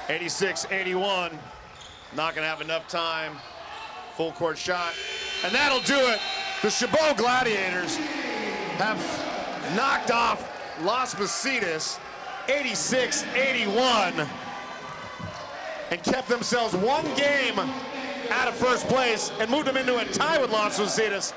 .86-81. Not going to have enough time. Full court shot. And that'll do it. The Chabot Gladiators have knocked off Las Positas 86-81 and kept themselves one game out of first place and moved them into a tie with Las Positas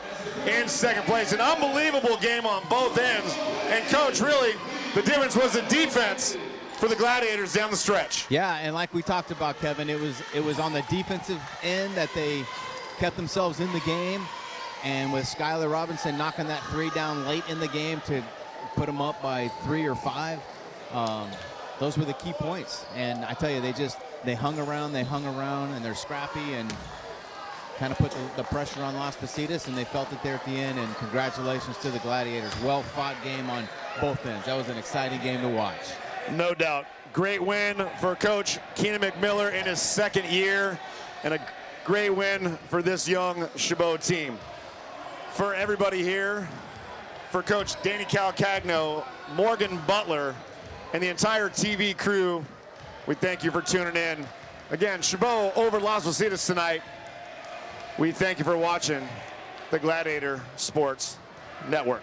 in second place. An unbelievable game on both ends. And coach, really, the difference was the defense for the Gladiators down the stretch. Yeah, and like we talked about, Kevin, it was on the defensive end that they kept themselves in the game. And with Skylar Robinson knocking that 3 down late in the game to put them up by 3 or 5, those were the key points. And I tell you, they hung around, and they're scrappy and kind of put the pressure on Las Positas, and they felt it there at the end. And congratulations to the Gladiators. Well-fought game on both ends. That was an exciting game to watch. No doubt. Great win for Coach Keenan McMiller in his second year, and a great win for this young Chabot team. For everybody here, for Coach Danny Calcagno, Morgan Butler, and the entire TV crew, we thank you for tuning in. Again, Chabot over Las Positas tonight. We thank you for watching the Gladiator Sports Network.